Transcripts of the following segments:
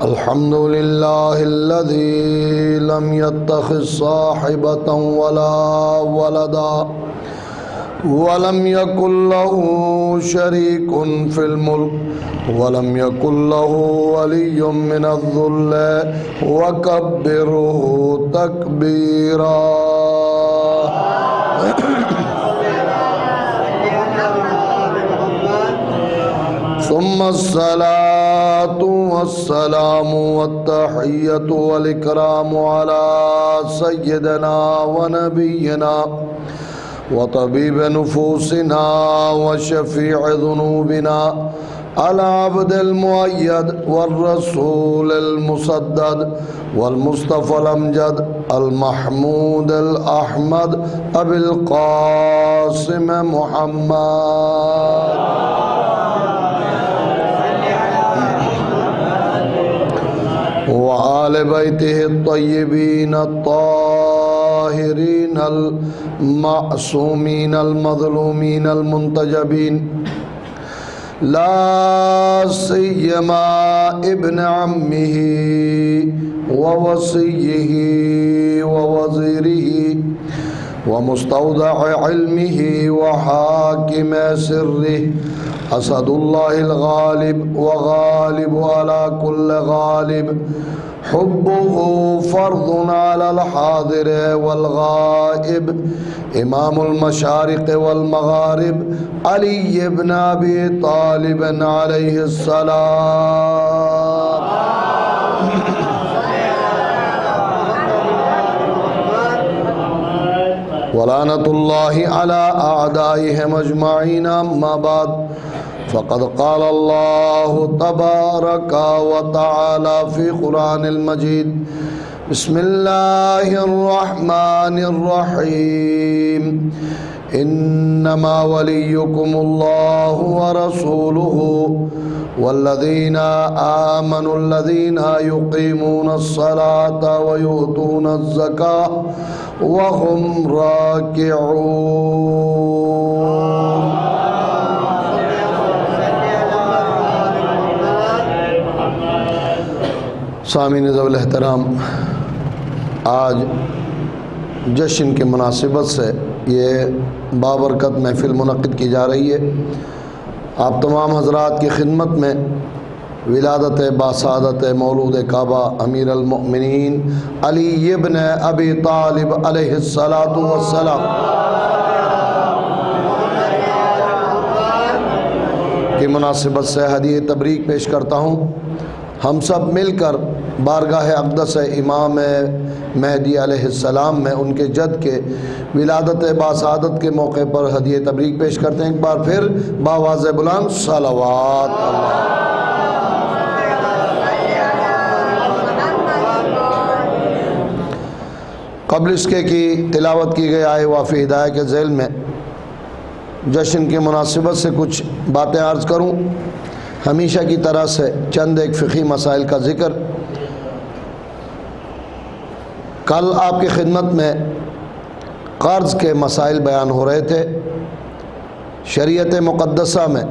الحمد لله الذي لم يتخذ صاحبة ولا ولدا ولم يكن له شريك في الملك ولم يكن له ولي من الذل وكبره تكبيرا. ثم الصلاة والسلام والتحية والإكرام على سيدنا ونبينا وطبيب نفوسنا وشفيع ذنوبنا العبد المؤيد والرسول المسدد والمصطفى الأمجد المحمود الأحمد أبي القاسم محمد وآل بيته الطيبين الطاهرين المعصومين المظلومين المنتجبين، لا سيما ابن عمه ووصيه ووزيره ومستودع علمه وحاكم سره أسد الله الغالب وغالب على كل غالب، حبه فرض على الحاضر والغائب، إمام المشارق والمغارب علي بن أبي طالب عليه السلام. ولعنة الله على أعدائهم أجمعين. أما بعد، فقد قال الله تبارك وتعالى في قرآن المجيد: بسم الله الرحمن الرحيم. إنما وليكم الله ورسوله والذين آمنوا الذين يقيمون الصلاة ويؤتون الزكاة وهم راكعون. سامعین ذوی الاحترام، آج جشن کی مناسبت سے یہ بابرکت محفل منعقد کی جا رہی ہے. آپ تمام حضرات کی خدمت میں ولادت باسعادت مولود کعبہ امیر المؤمنین علی ابن ابی طالب علیہ الصلاۃ والسلام کی مناسبت سے ہدیہ تبریک پیش کرتا ہوں. ہم سب مل کر بارگاہ اقدس امام مہدی علیہ السلام میں ان کے جد کے ولادت باسعادت کے موقع پر ہدیہ تبریک پیش کرتے ہیں. ایک بار پھر باواز بلند صلوات اللہ. قبل اس کے کی تلاوت کی گئی آئے وافی ہدایہ کے ذیل میں جشن کی مناسبت سے کچھ باتیں عرض کروں. ہمیشہ کی طرح سے چند ایک فقہی مسائل کا ذکر. کل آپ کی خدمت میں قرض کے مسائل بیان ہو رہے تھے. شریعت مقدسہ میں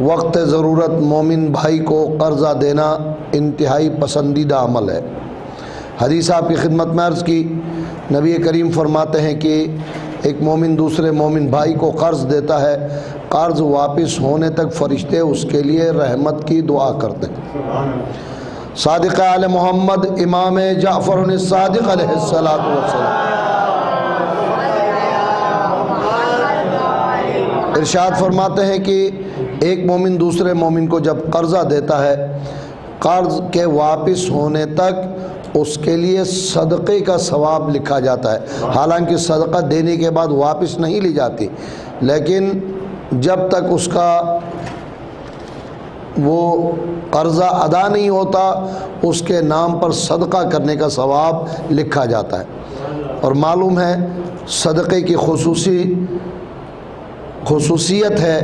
وقت ضرورت مومن بھائی کو قرضہ دینا انتہائی پسندیدہ عمل ہے. حدیث آپ کی خدمت میں عرض کی، نبی کریم فرماتے ہیں کہ ایک مومن دوسرے مومن بھائی کو قرض دیتا ہے، قرض واپس ہونے تک فرشتے اس کے لیے رحمت کی دعا کرتے ہیں. صادق آل محمد امام جعفر الصادق علیہ السلام ارشاد فرماتے ہیں کہ ایک مومن دوسرے مومن کو جب قرضہ دیتا ہے، قرض کے واپس ہونے تک اس کے لیے صدقے کا ثواب لکھا جاتا ہے. حالانکہ صدقہ دینے کے بعد واپس نہیں لی جاتی، لیکن جب تک اس کا وہ قرضہ ادا نہیں ہوتا اس کے نام پر صدقہ کرنے کا ثواب لکھا جاتا ہے۔ اور معلوم ہے صدقے کی خصوصیت ہے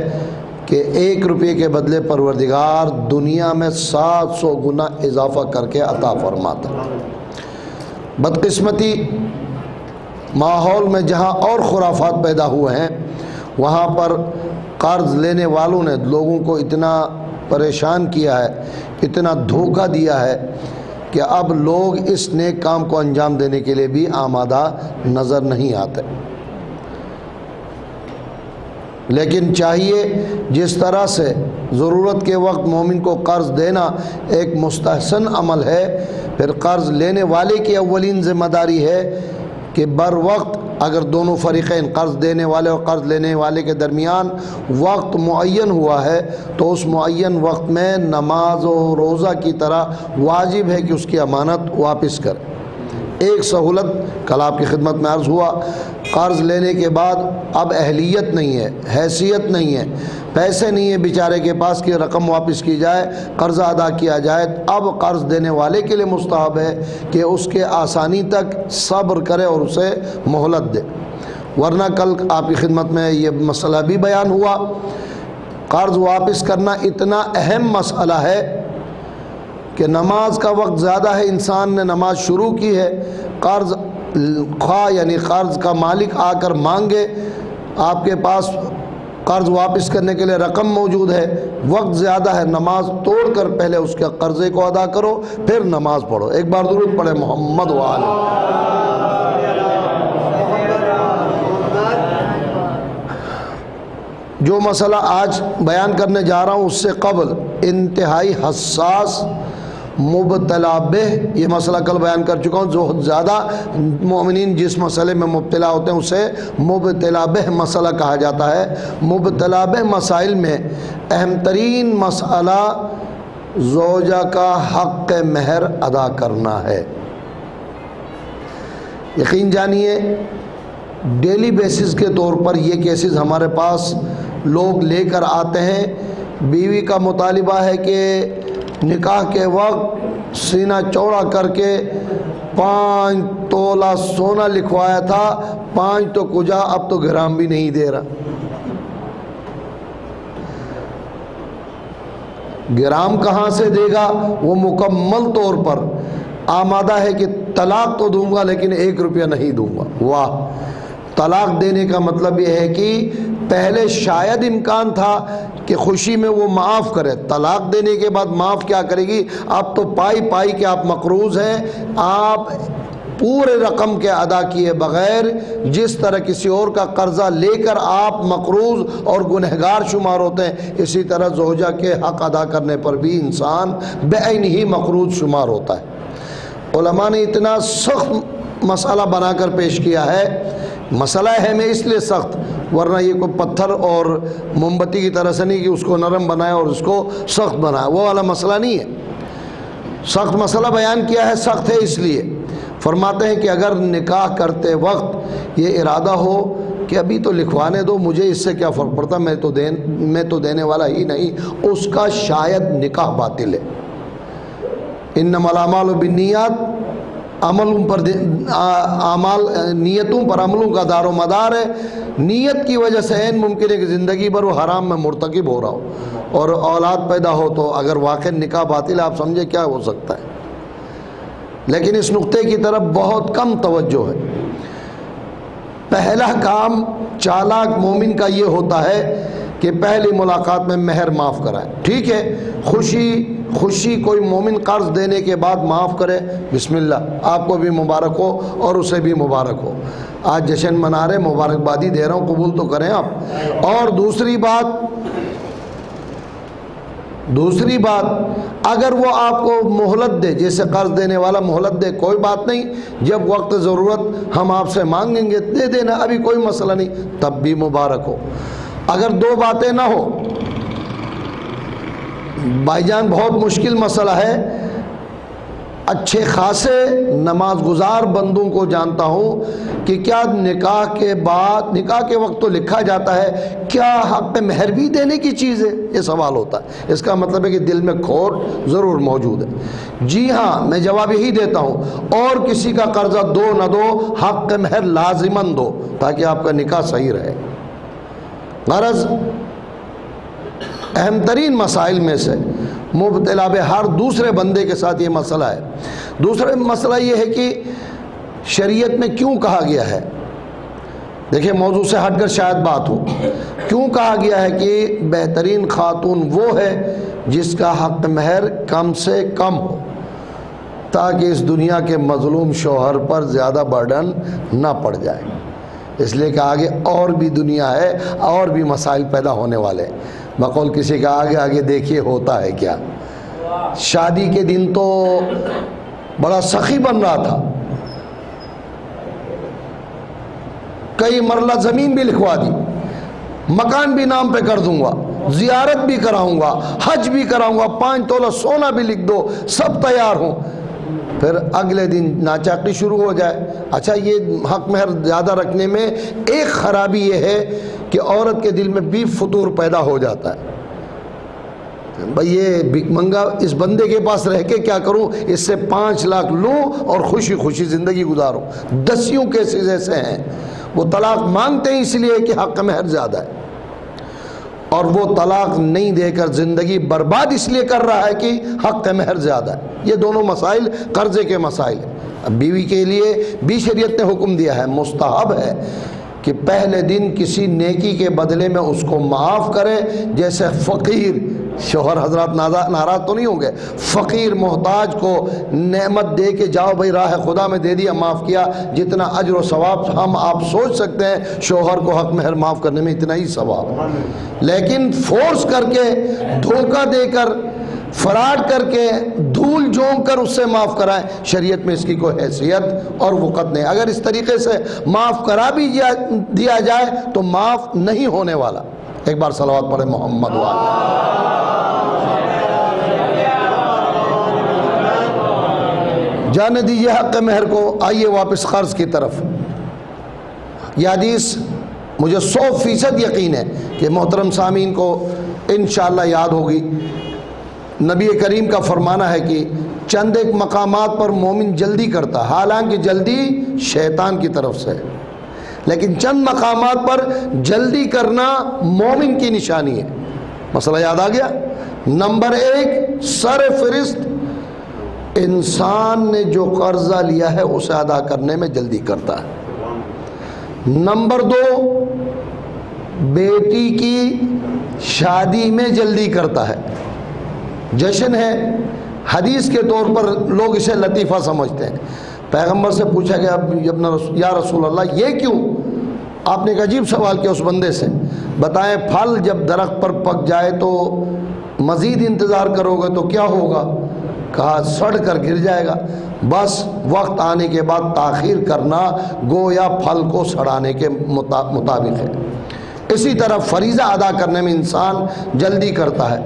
کہ 1 روپے کے بدلے پروردگار دنیا میں 700 گنا اضافہ کر کے عطا فرماتا ہے۔ بدقسمتی ماحول میں جہاں اور خرافات پیدا ہوئے ہیں وہاں پر قرض لینے والوں نے لوگوں کو اتنا پریشان کیا ہے، اتنا دھوکہ دیا ہے کہ اب لوگ اس نیک کام کو انجام دینے کے لیے بھی آمادہ نظر نہیں آتے۔ لیکن چاہیے جس طرح سے ضرورت کے وقت مومن کو قرض دینا ایک مستحسن عمل ہے، پھر قرض لینے والے کی اولین ذمہ داری ہے کہ بر وقت اگر دونوں فریقین قرض دینے والے اور قرض لینے والے کے درمیان وقت معین ہوا ہے تو اس معین وقت میں نماز و روزہ کی طرح واجب ہے کہ اس کی امانت واپس کرے۔ ایک سہولت کل آپ کی خدمت میں عرض ہوا، قرض لینے کے بعد اب اہلیت نہیں ہے، حیثیت نہیں ہے، پیسے نہیں ہے بیچارے کے پاس کہ رقم واپس کی جائے، قرضہ ادا کیا جائے۔ اب قرض دینے والے کے لیے مستحب ہے کہ اس کے آسانی تک صبر کرے اور اسے مہلت دے، ورنہ کل آپ کی خدمت میں یہ مسئلہ بھی بیان ہوا۔ قرض واپس کرنا اتنا اہم مسئلہ ہے کہ نماز کا وقت زیادہ ہے، انسان نے نماز شروع کی ہے، قرض خواہ یعنی قرض کا مالک آ کر مانگے، آپ کے پاس قرض واپس کرنے کے لیے رقم موجود ہے، وقت زیادہ ہے، نماز توڑ کر پہلے اس کے قرضے کو ادا کرو پھر نماز پڑھو۔ ایک بار درود پڑھے محمد وآلہ۔ جو مسئلہ آج بیان کرنے جا رہا ہوں اس سے قبل انتہائی حساس مبتلا بہ، یہ مسئلہ کل بیان کر چکا ہوں، جو زیادہ مومنین جس مسئلے میں مبتلا ہوتے ہیں اسے مبتلا بہ مسئلہ کہا جاتا ہے۔ مبتلا بہ مسائل میں اہم ترین مسئلہ زوجہ کا حق مہر ادا کرنا ہے۔ یقین جانیے ڈیلی بیسس کے طور پر یہ کیسز ہمارے پاس لوگ لے کر آتے ہیں، بیوی کا مطالبہ ہے کہ نکاح کے وقت سینہ چوڑا کر کے 5 تولہ سونا لکھوایا تھا، 5 تو کجا اب تو گرام بھی نہیں دے رہا۔ گرام کہاں سے دے گا؟ وہ مکمل طور پر آمادہ ہے کہ طلاق تو دوں گا لیکن 1 روپیہ نہیں دوں گا۔ واہ! طلاق دینے کا مطلب یہ ہے کہ پہلے شاید امکان تھا کہ خوشی میں وہ معاف کرے، طلاق دینے کے بعد معاف کیا کرے گی؟ اب تو پائی کہ آپ مقروض ہیں، آپ پورے رقم کے ادا کیے بغیر جس طرح کسی اور کا قرضہ لے کر آپ مقروض اور گنہگار شمار ہوتے ہیں، اسی طرح زوجہ کے حق ادا کرنے پر بھی انسان بعین ہی مقروض شمار ہوتا ہے۔ علماء نے اتنا سخت مسئلہ بنا کر پیش کیا ہے، مسئلہ ہے میں اس لیے سخت، ورنہ یہ کوئی پتھر اور موم بتی کی طرح سے نہیں کہ اس کو نرم بنایا اور اس کو سخت بنایا، وہ والا مسئلہ نہیں ہے۔ سخت مسئلہ بیان کیا ہے، سخت ہے اس لیے فرماتے ہیں کہ اگر نکاح کرتے وقت یہ ارادہ ہو کہ ابھی تو لکھوانے دو، مجھے اس سے کیا فرق پڑتا، میں تو دینے والا ہی نہیں، اس کا شاید نکاح باطل ہے۔ انما الاعمال بالنیات، عملوں پر نیتوں پر عملوں کا دار و مدار ہے۔ نیت کی وجہ سے عین ممکن ہے کہ زندگی بھر وہ حرام میں مرتکب ہو رہا ہو اور اولاد پیدا ہو، تو اگر واقع نکاح باطل ہے آپ سمجھے کیا ہو سکتا ہے۔ لیکن اس نقطے کی طرف بہت کم توجہ ہے۔ پہلا کام چالاک مومن کا یہ ہوتا ہے کہ پہلی ملاقات میں مہر معاف کرائے۔ ٹھیک ہے، خوشی کوئی مومن قرض دینے کے بعد معاف کرے، بسم اللہ، آپ کو بھی مبارک ہو اور اسے بھی مبارک ہو، آج جشن منا رہے، مبارکبادی دے رہا ہوں، قبول تو کریں آپ۔ اور دوسری بات اگر وہ آپ کو مہلت دے، جیسے قرض دینے والا مہلت دے، کوئی بات نہیں، جب وقت ضرورت ہم آپ سے مانگیں گے دے دینا، ابھی کوئی مسئلہ نہیں، تب بھی مبارک ہو۔ اگر 2 باتیں نہ ہو، بھائی جان بہت مشکل مسئلہ ہے، اچھے خاصے نماز گزار بندوں کو جانتا ہوں کہ کیا نکاح کے بعد، نکاح کے وقت تو لکھا جاتا ہے، کیا حق مہر بھی دینے کی چیز ہے؟ یہ سوال ہوتا ہے۔ اس کا مطلب ہے کہ دل میں کھوٹ ضرور موجود ہے۔ جی ہاں، میں جواب یہی دیتا ہوں، اور کسی کا قرضہ دو نہ دو، حق مہر لازماً دو تاکہ آپ کا نکاح صحیح رہے۔ غرض اہم ترین مسائل میں سے مبتلا ہر دوسرے بندے کے ساتھ یہ مسئلہ ہے۔ دوسرا مسئلہ یہ ہے کہ شریعت میں کیوں کہا گیا ہے، دیکھیں موضوع سے ہٹ کر شاید بات ہو، کیوں کہا گیا ہے کہ بہترین خاتون وہ ہے جس کا حق مہر کم سے کم ہو، تاکہ اس دنیا کے مظلوم شوہر پر زیادہ برڈن نہ پڑ جائے۔ اس لیے کہ آگے اور بھی دنیا ہے، اور بھی مسائل پیدا ہونے والے۔ بقول کسی کا آگے آگے دیکھیے ہوتا ہے کیا۔ شادی کے دن تو بڑا سخی بن رہا تھا، کئی مرلہ زمین بھی لکھوا دی، مکان بھی نام پہ کر دوں گا، زیارت بھی کراؤں گا، حج بھی کراؤں گا، 5 تولہ سونا بھی لکھ دو، سب تیار ہوں۔ پھر اگلے دن ناچاقی شروع ہو جائے۔ اچھا، یہ حق مہر زیادہ رکھنے میں ایک خرابی یہ ہے کہ عورت کے دل میں بھی فطور پیدا ہو جاتا ہے، بھئی یہ بھیک منگا اس بندے کے پاس رہ کے کیا کروں، اس سے 5 لاکھ لوں اور خوشی خوشی زندگی گزاروں۔ دسیوں کیسز ایسے ہیں، وہ طلاق مانگتے ہیں اس لیے کہ حق مہر زیادہ ہے، اور وہ طلاق نہیں دے کر زندگی برباد اس لیے کر رہا ہے کہ حق مہر زیادہ ہے۔ یہ دونوں مسائل قرضے کے مسائل ہیں۔ اب بیوی کے لیے بھی شریعت نے حکم دیا ہے، مستحب ہے کہ پہلے دن کسی نیکی کے بدلے میں اس کو معاف کرے، جیسے فقیر، شوہر حضرات ناراض تو نہیں ہوں گے، فقیر محتاج کو نعمت دے کے جاؤ بھائی راہ خدا میں دے دیا، معاف کیا، جتنا اجر و ثواب ہم آپ سوچ سکتے ہیں شوہر کو حق مہر معاف کرنے میں اتنا ہی ثواب۔ لیکن فورس کر کے، دھوکہ دے کر، فراڈ کر کے، دھول جھونک کر اس سے معاف کرائیں، شریعت میں اس کی کوئی حیثیت اور وقت نہیں۔ اگر اس طریقے سے معاف کرا بھی دیا جائے تو معاف نہیں ہونے والا۔ ایک بار صلوات پڑھیں محمد وعلیہ۔ جانے دیجیے حق مہر کو، آئیے واپس قرض کی طرف۔ یہ حدیث مجھے 100% یقین ہے کہ محترم سامعین کو انشاءاللہ یاد ہوگی۔ نبی کریم کا فرمانا ہے کہ چند ایک مقامات پر مومن جلدی کرتا، حالانکہ جلدی شیطان کی طرف سے، لیکن چند مقامات پر جلدی کرنا مومن کی نشانی ہے۔ مسئلہ یاد آ گیا؟ نمبر 1، سر فہرست انسان نے جو قرضہ لیا ہے اسے ادا کرنے میں جلدی کرتا ہے۔ نمبر 2، بیٹی کی شادی میں جلدی کرتا ہے۔ جشن ہے، حدیث کے طور پر لوگ اسے لطیفہ سمجھتے ہیں۔ پیغمبر سے پوچھا گیا یا رسول اللہ یہ کیوں؟ آپ نے ایک عجیب سوال کیا اس بندے سے، بتائیں پھل جب درخت پر پک جائے تو مزید انتظار کرو گے تو کیا ہوگا؟ کہا سڑ کر گر جائے گا۔ بس وقت آنے کے بعد تاخیر کرنا گویا پھل کو سڑانے کے مطابق ہے۔ اسی طرح فریضہ ادا کرنے میں انسان جلدی کرتا ہے۔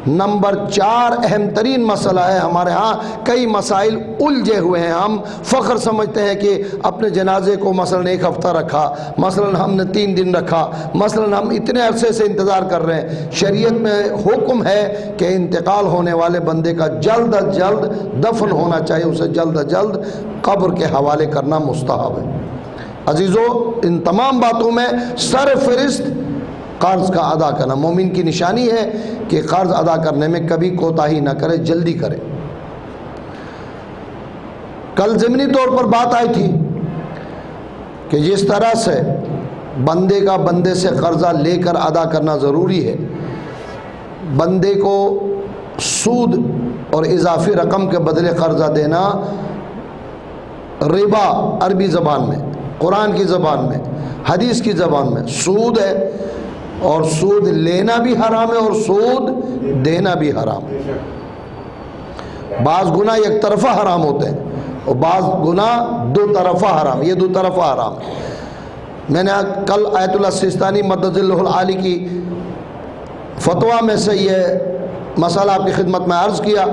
نمبر 4 اہم ترین مسئلہ ہے، ہمارے ہاں کئی مسائل الجھے ہوئے ہیں۔ ہم فخر سمجھتے ہیں کہ اپنے جنازے کو مثلاً 1 ہفتہ رکھا، مثلاً ہم نے 3 دن رکھا، مثلاً ہم اتنے عرصے سے انتظار کر رہے ہیں۔ شریعت میں حکم ہے کہ انتقال ہونے والے بندے کا جلد از جلد دفن ہونا چاہیے، اسے جلد از جلد قبر کے حوالے کرنا مستحب ہے۔ عزیزو، ان تمام باتوں میں سر فہرست قرض کا ادا کرنا، مومن کی نشانی ہے کہ قرض ادا کرنے میں کبھی کوتاہی نہ کرے، جلدی کرے۔ کل ضمنی طور پر بات آئی تھی کہ جس طرح سے بندے کا بندے سے قرضہ لے کر ادا کرنا ضروری ہے، بندے کو سود اور اضافی رقم کے بدلے قرضہ دینا ربا عربی زبان میں، قرآن کی زبان میں، حدیث کی زبان میں سود ہے، اور سود لینا بھی حرام ہے اور سود دینا بھی حرام ہے۔ بعض گناہ یک طرفہ حرام ہوتے ہیں اور بعض گناہ 2 طرفہ حرام، یہ 2 طرفہ حرام ہے۔ میں نے کل آیت اللہ سیستانی مدد اللہ العالی کی فتویٰ میں سے یہ مسئلہ آپ کی خدمت میں عرض کیا۔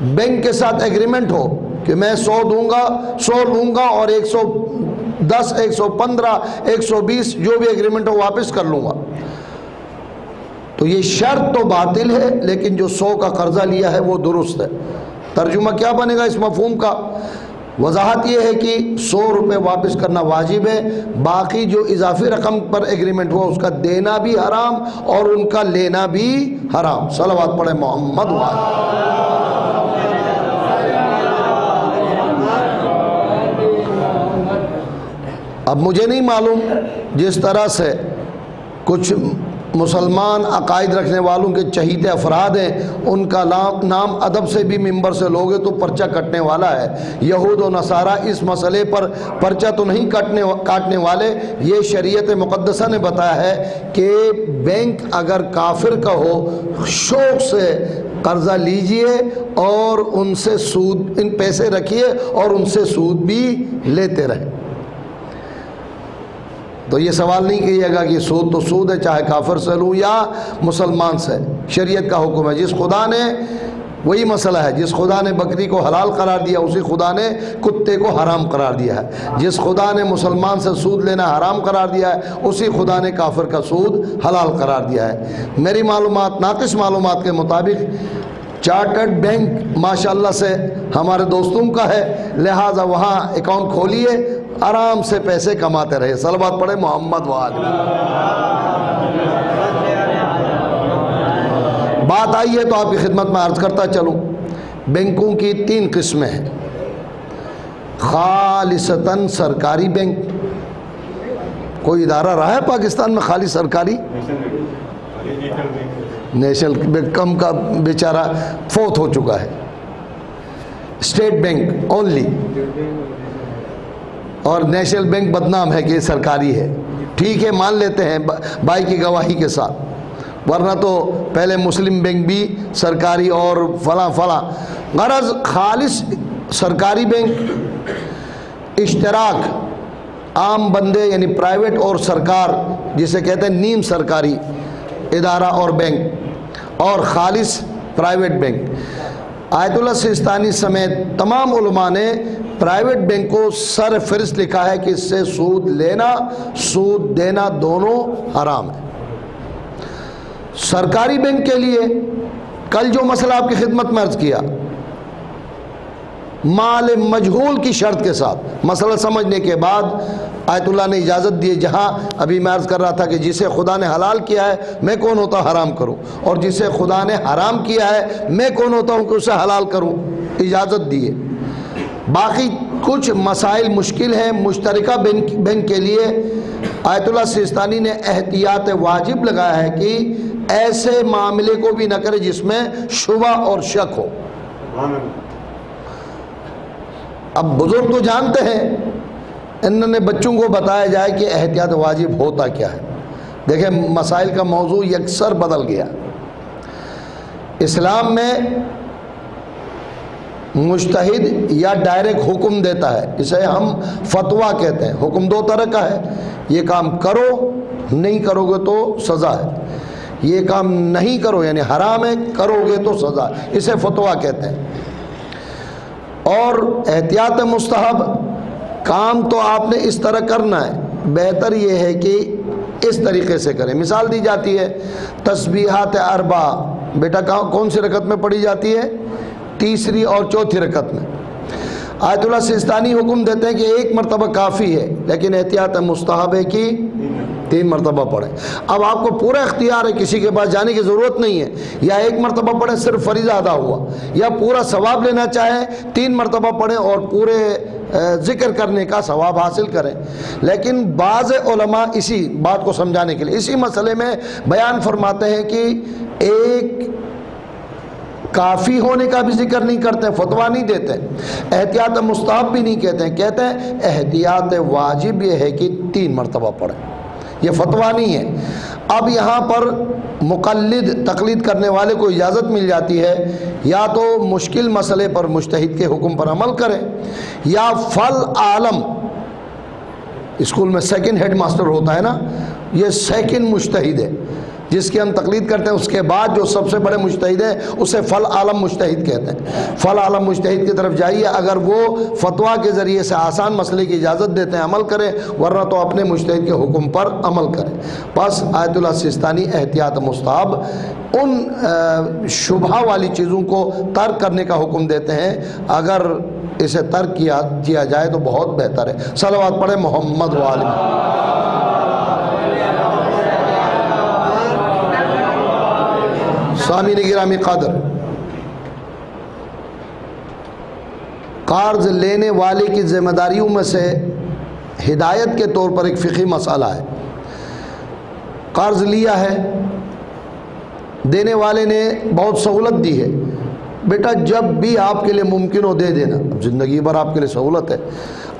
بینک کے ساتھ ایگریمنٹ ہو کہ میں 100 دوں گا، 100 لوں گا اور 110 115 120 جو بھی ایگریمنٹ ہو واپس کر لوں گا، تو یہ شرط تو باطل ہے، لیکن جو 100 کا قرضہ لیا ہے وہ درست ہے۔ ترجمہ کیا بنے گا اس مفہوم کا؟ وضاحت یہ ہے کہ 100 روپے واپس کرنا واجب ہے، باقی جو اضافی رقم پر ایگریمنٹ ہوا اس کا دینا بھی حرام اور ان کا لینا بھی حرام۔ صلوات پڑھیں محمد وعلی۔ اب مجھے نہیں معلوم جس طرح سے کچھ مسلمان عقائد رکھنے والوں کے چہیتے افراد ہیں، ان کا نام ادب سے بھی ممبر سے لوگے تو پرچہ کٹنے والا ہے۔ یہود و نصارہ اس مسئلے پر پرچہ تو نہیں کاٹنے والے، یہ شریعت مقدسہ نے بتایا ہے کہ بینک اگر کافر کا ہو، شوق سے قرضہ لیجئے اور ان سے سود، ان پیسے رکھیے اور ان سے سود بھی لیتے رہیں۔ تو یہ سوال نہیں کیجیے گا کہ سود تو سود ہے، چاہے کافر سے لوں یا مسلمان سے، شریعت کا حکم ہے۔ جس خدا نے، وہی مسئلہ ہے، جس خدا نے بکری کو حلال قرار دیا اسی خدا نے کتے کو حرام قرار دیا ہے، جس خدا نے مسلمان سے سود لینا حرام قرار دیا ہے اسی خدا نے کافر کا سود حلال قرار دیا ہے۔ میری معلومات، ناقص معلومات کے مطابق چارٹرڈ بینک ماشاءاللہ سے ہمارے دوستوں کا ہے، لہٰذا وہاں اکاؤنٹ کھولیے، آرام سے پیسے کماتے رہے۔ صلوات پڑھیں محمد وآلہ۔ بات آئی ہے تو آپ کی خدمت میں عرض کرتا چلوں، بینکوں کی 3 قسمیں ہیں۔ خالصتاً سرکاری بینک، کوئی ادارہ رہا ہے پاکستان میں خالی سرکاری؟ نیشنل بینک کم کا بیچارہ فوت ہو چکا ہے، اسٹیٹ بینک اونلی، اور نیشنل بینک بدنام ہے کہ یہ سرکاری ہے۔ ٹھیک ہے، مان لیتے ہیں بھائی کی گواہی کے ساتھ، ورنہ تو پہلے مسلم بینک بھی سرکاری اور فلاں فلاں۔ غرض خالص سرکاری بینک اشتراک عام بندے یعنی پرائیویٹ اور سرکار جسے کہتے ہیں نیم سرکاری ادارہ اور بینک، اور خالص پرائیویٹ بینک۔ آیت اللہ سیستانی سمیت تمام علماء نے پرائیویٹ بینک کو سر فہرست لکھا ہے کہ اس سے سود لینا سود دینا دونوں حرام ہے۔ سرکاری بینک کے لیے کل جو مسئلہ آپ کی خدمت میں عرض کیا، مال مجہول کی شرط کے ساتھ، مسئلہ سمجھنے کے بعد آیت اللہ نے اجازت دی، جہاں ابھی میں عرض کر رہا تھا کہ جسے خدا نے حلال کیا ہے میں کون ہوتا حرام کروں، اور جسے خدا نے حرام کیا ہے میں کون ہوتا ہوں کہ اسے حلال کروں، اجازت دیے۔ باقی کچھ مسائل مشکل ہیں، مشترکہ بینک کے لیے آیت اللہ سیستانی نے احتیاط واجب لگایا ہے کہ ایسے معاملے کو بھی نہ کرے جس میں شبہ اور شک ہو۔ اب بزرگ تو جانتے ہیں، انہوں نے بچوں کو بتایا جائے کہ احتیاط واجب ہوتا کیا ہے۔ دیکھیں مسائل کا موضوع یکسر بدل گیا۔ اسلام میں مجتہد یا ڈائریکٹ حکم دیتا ہے، اسے ہم فتویٰ کہتے ہیں۔ حکم 2 طرح کا ہے، یہ کام کرو، نہیں کرو گے تو سزا ہے، یہ کام نہیں کرو یعنی حرام ہے، کرو گے تو سزا ہے، اسے فتویٰ کہتے ہیں۔ اور احتیاط مستحب، کام تو آپ نے اس طرح کرنا ہے، بہتر یہ ہے کہ اس طریقے سے کریں۔ مثال دی جاتی ہے تسبیحات 4 بیٹا کون سی رکعت میں پڑھی جاتی ہے؟ تیسری اور چوتھی رکعت میں۔ آیت اللہ سیستانی حکم دیتے ہیں کہ 1 مرتبہ کافی ہے، لیکن احتیاط مستحب ہے کہ 3 مرتبہ پڑھیں۔ اب آپ کو پورا اختیار ہے، کسی کے پاس جانے کی ضرورت نہیں ہے، یا 1 مرتبہ پڑھیں صرف فریضہ ادا ہوا، یا پورا ثواب لینا چاہیں 3 مرتبہ پڑھیں اور پورے ذکر کرنے کا ثواب حاصل کریں۔ لیکن بعض علماء اسی بات کو سمجھانے کے لیے اسی مسئلے میں بیان فرماتے ہیں کہ ایک کافی ہونے کا بھی ذکر نہیں کرتے، فتویٰ نہیں دیتے، احتیاط مستحب بھی نہیں کہتے ہیں، کہتے ہیں احتیاط واجب یہ ہے کہ 3 مرتبہ پڑھیں، یہ فتویٰ نہیں ہے۔ اب یہاں پر مقلد تقلید کرنے والے کو اجازت مل جاتی ہے، یا تو مشکل مسئلے پر مجتہد کے حکم پر عمل کریں، یا فل عالم، اسکول میں 2nd ہیڈ ماسٹر ہوتا ہے نا، یہ 2nd مجتہد ہے جس کی ہم تقلید کرتے ہیں، اس کے بعد جو سب سے بڑے مجتہد ہیں اسے فل عالم مجتہد کہتے ہیں۔ فل عالم مجتہد کی طرف جائیے، اگر وہ فتویٰ کے ذریعے سے آسان مسئلے کی اجازت دیتے ہیں عمل کریں، ورنہ تو اپنے مجتہد کے حکم پر عمل کریں۔ بس آیت اللہ سستانی احتیاط مستحب، ان شبہ والی چیزوں کو ترک کرنے کا حکم دیتے ہیں، اگر اسے ترک کیا جائے تو بہت بہتر ہے۔ صلوات پڑھیں محمد وآلہ۔ سامعین گرامی قدر، قرض لینے والے کی ذمہ داریوں میں سے ہدایت کے طور پر ایک فقہی مسئلہ ہے۔ قرض لیا ہے، دینے والے نے بہت سہولت دی ہے، بیٹا جب بھی آپ کے لیے ممکن ہو دے دینا، زندگی بھر آپ کے لیے سہولت ہے۔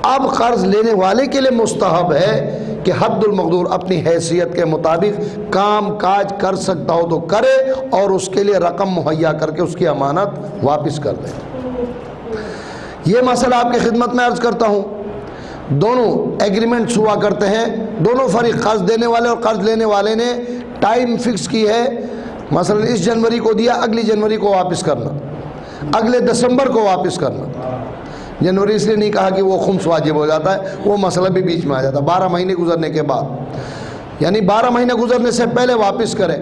اب قرض لینے والے کے لیے مستحب ہے کہ حد المقدور اپنی حیثیت کے مطابق کام کاج کر سکتا ہو تو کرے، اور اس کے لیے رقم مہیا کر کے اس کی امانت واپس کر دے۔ یہ مسئلہ آپ کی خدمت میں عرض کرتا ہوں، دونوں ایگریمنٹس ہوا کرتے ہیں، دونوں فریق قرض دینے والے اور قرض لینے والے نے ٹائم فکس کی ہے، مثلا اس جنوری کو دیا، اگلی جنوری کو واپس کرنا، اگلے دسمبر کو واپس کرنا۔ جنوری اس لیے نہیں کہا کہ وہ خمس واجب ہو جاتا ہے، وہ مسئلہ بھی بیچ میں آ جاتا ہے 12 مہینے گزرنے کے بعد، یعنی 12 مہینے گزرنے سے پہلے واپس کرے۔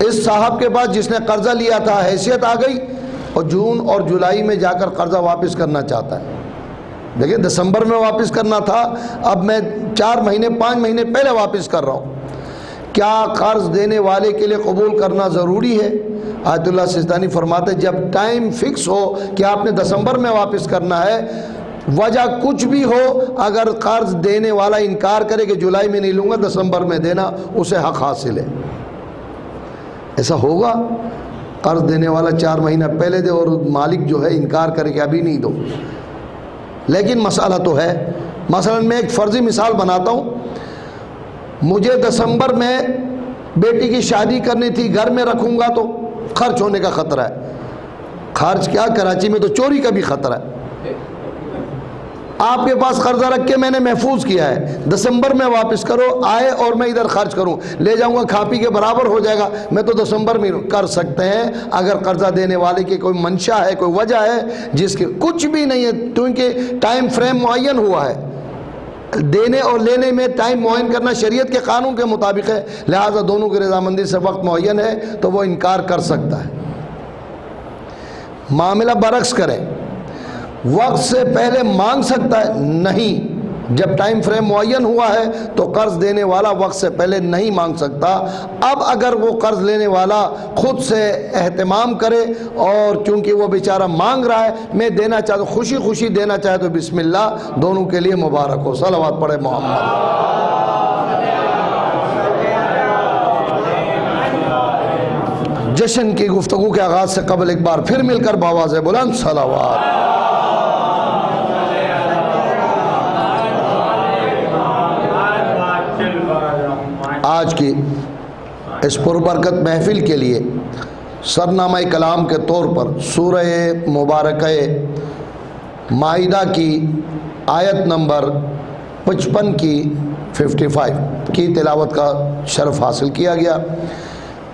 اس صاحب کے پاس جس نے قرضہ لیا تھا حیثیت آ گئی، اور جون اور جولائی میں جا کر قرضہ واپس کرنا چاہتا ہے۔ دیکھیں دسمبر میں واپس کرنا تھا، اب میں 4 مہینے 5 مہینے پہلے واپس کر رہا ہوں۔ کیا قرض دینے والے کے لیے قبول کرنا ضروری ہے؟ آیت اللہ سستانی فرماتے جب ٹائم فکس ہو کہ آپ نے دسمبر میں واپس کرنا ہے، وجہ کچھ بھی ہو، اگر قرض دینے والا انکار کرے کہ جولائی میں نہیں لوں گا دسمبر میں دینا، اسے حق حاصل ہے۔ ایسا ہوگا قرض دینے والا 4 مہینہ پہلے دے اور مالک جو ہے انکار کرے کہ ابھی نہیں دو، لیکن مسئلہ تو ہے۔ مثلا میں ایک فرضی مثال بناتا ہوں، مجھے دسمبر میں بیٹی کی شادی کرنی تھی، گھر میں رکھوں گا تو خرچ ہونے کا خطرہ ہے، خرچ کیا کراچی میں تو چوری کا بھی خطرہ ہے۔ آپ کے پاس قرضہ رکھ کے میں نے محفوظ کیا ہے، دسمبر میں واپس کرو، آئے اور میں ادھر خرچ کروں، لے جاؤں گا کھا پی کے برابر ہو جائے گا، میں تو دسمبر میں کر سکتے ہیں۔ اگر قرضہ دینے والے کی کوئی منشا ہے، کوئی وجہ ہے جس کے کچھ بھی نہیں ہے، کیونکہ ٹائم فریم معین ہوا ہے، دینے اور لینے میں ٹائم معین کرنا شریعت کے قانون کے مطابق ہے، لہذا دونوں کی رضامندی سے وقت معین ہے تو وہ انکار کر سکتا ہے۔ معاملہ برعکس کریں، وقت سے پہلے مانگ سکتا ہے؟ نہیں، جب ٹائم فریم معین ہوا ہے تو قرض دینے والا وقت سے پہلے نہیں مانگ سکتا۔ اب اگر وہ قرض لینے والا خود سے اہتمام کرے اور چونکہ وہ بیچارہ مانگ رہا ہے، میں دینا چاہتا ہوں، خوشی خوشی دینا چاہے تو بسم اللہ، دونوں کے لیے مبارک ہو۔ صلوات پڑھے محمد۔ جشن کی گفتگو کے آغاز سے قبل ایک بار پھر مل کر بآواز بلند صلوات۔ آج کی اس پربرکت محفل کے لیے سرنامہ کلام کے طور پر سورہ مبارکہ مائدہ کی آیت نمبر 55 کی 55 کی تلاوت کا شرف حاصل کیا گیا۔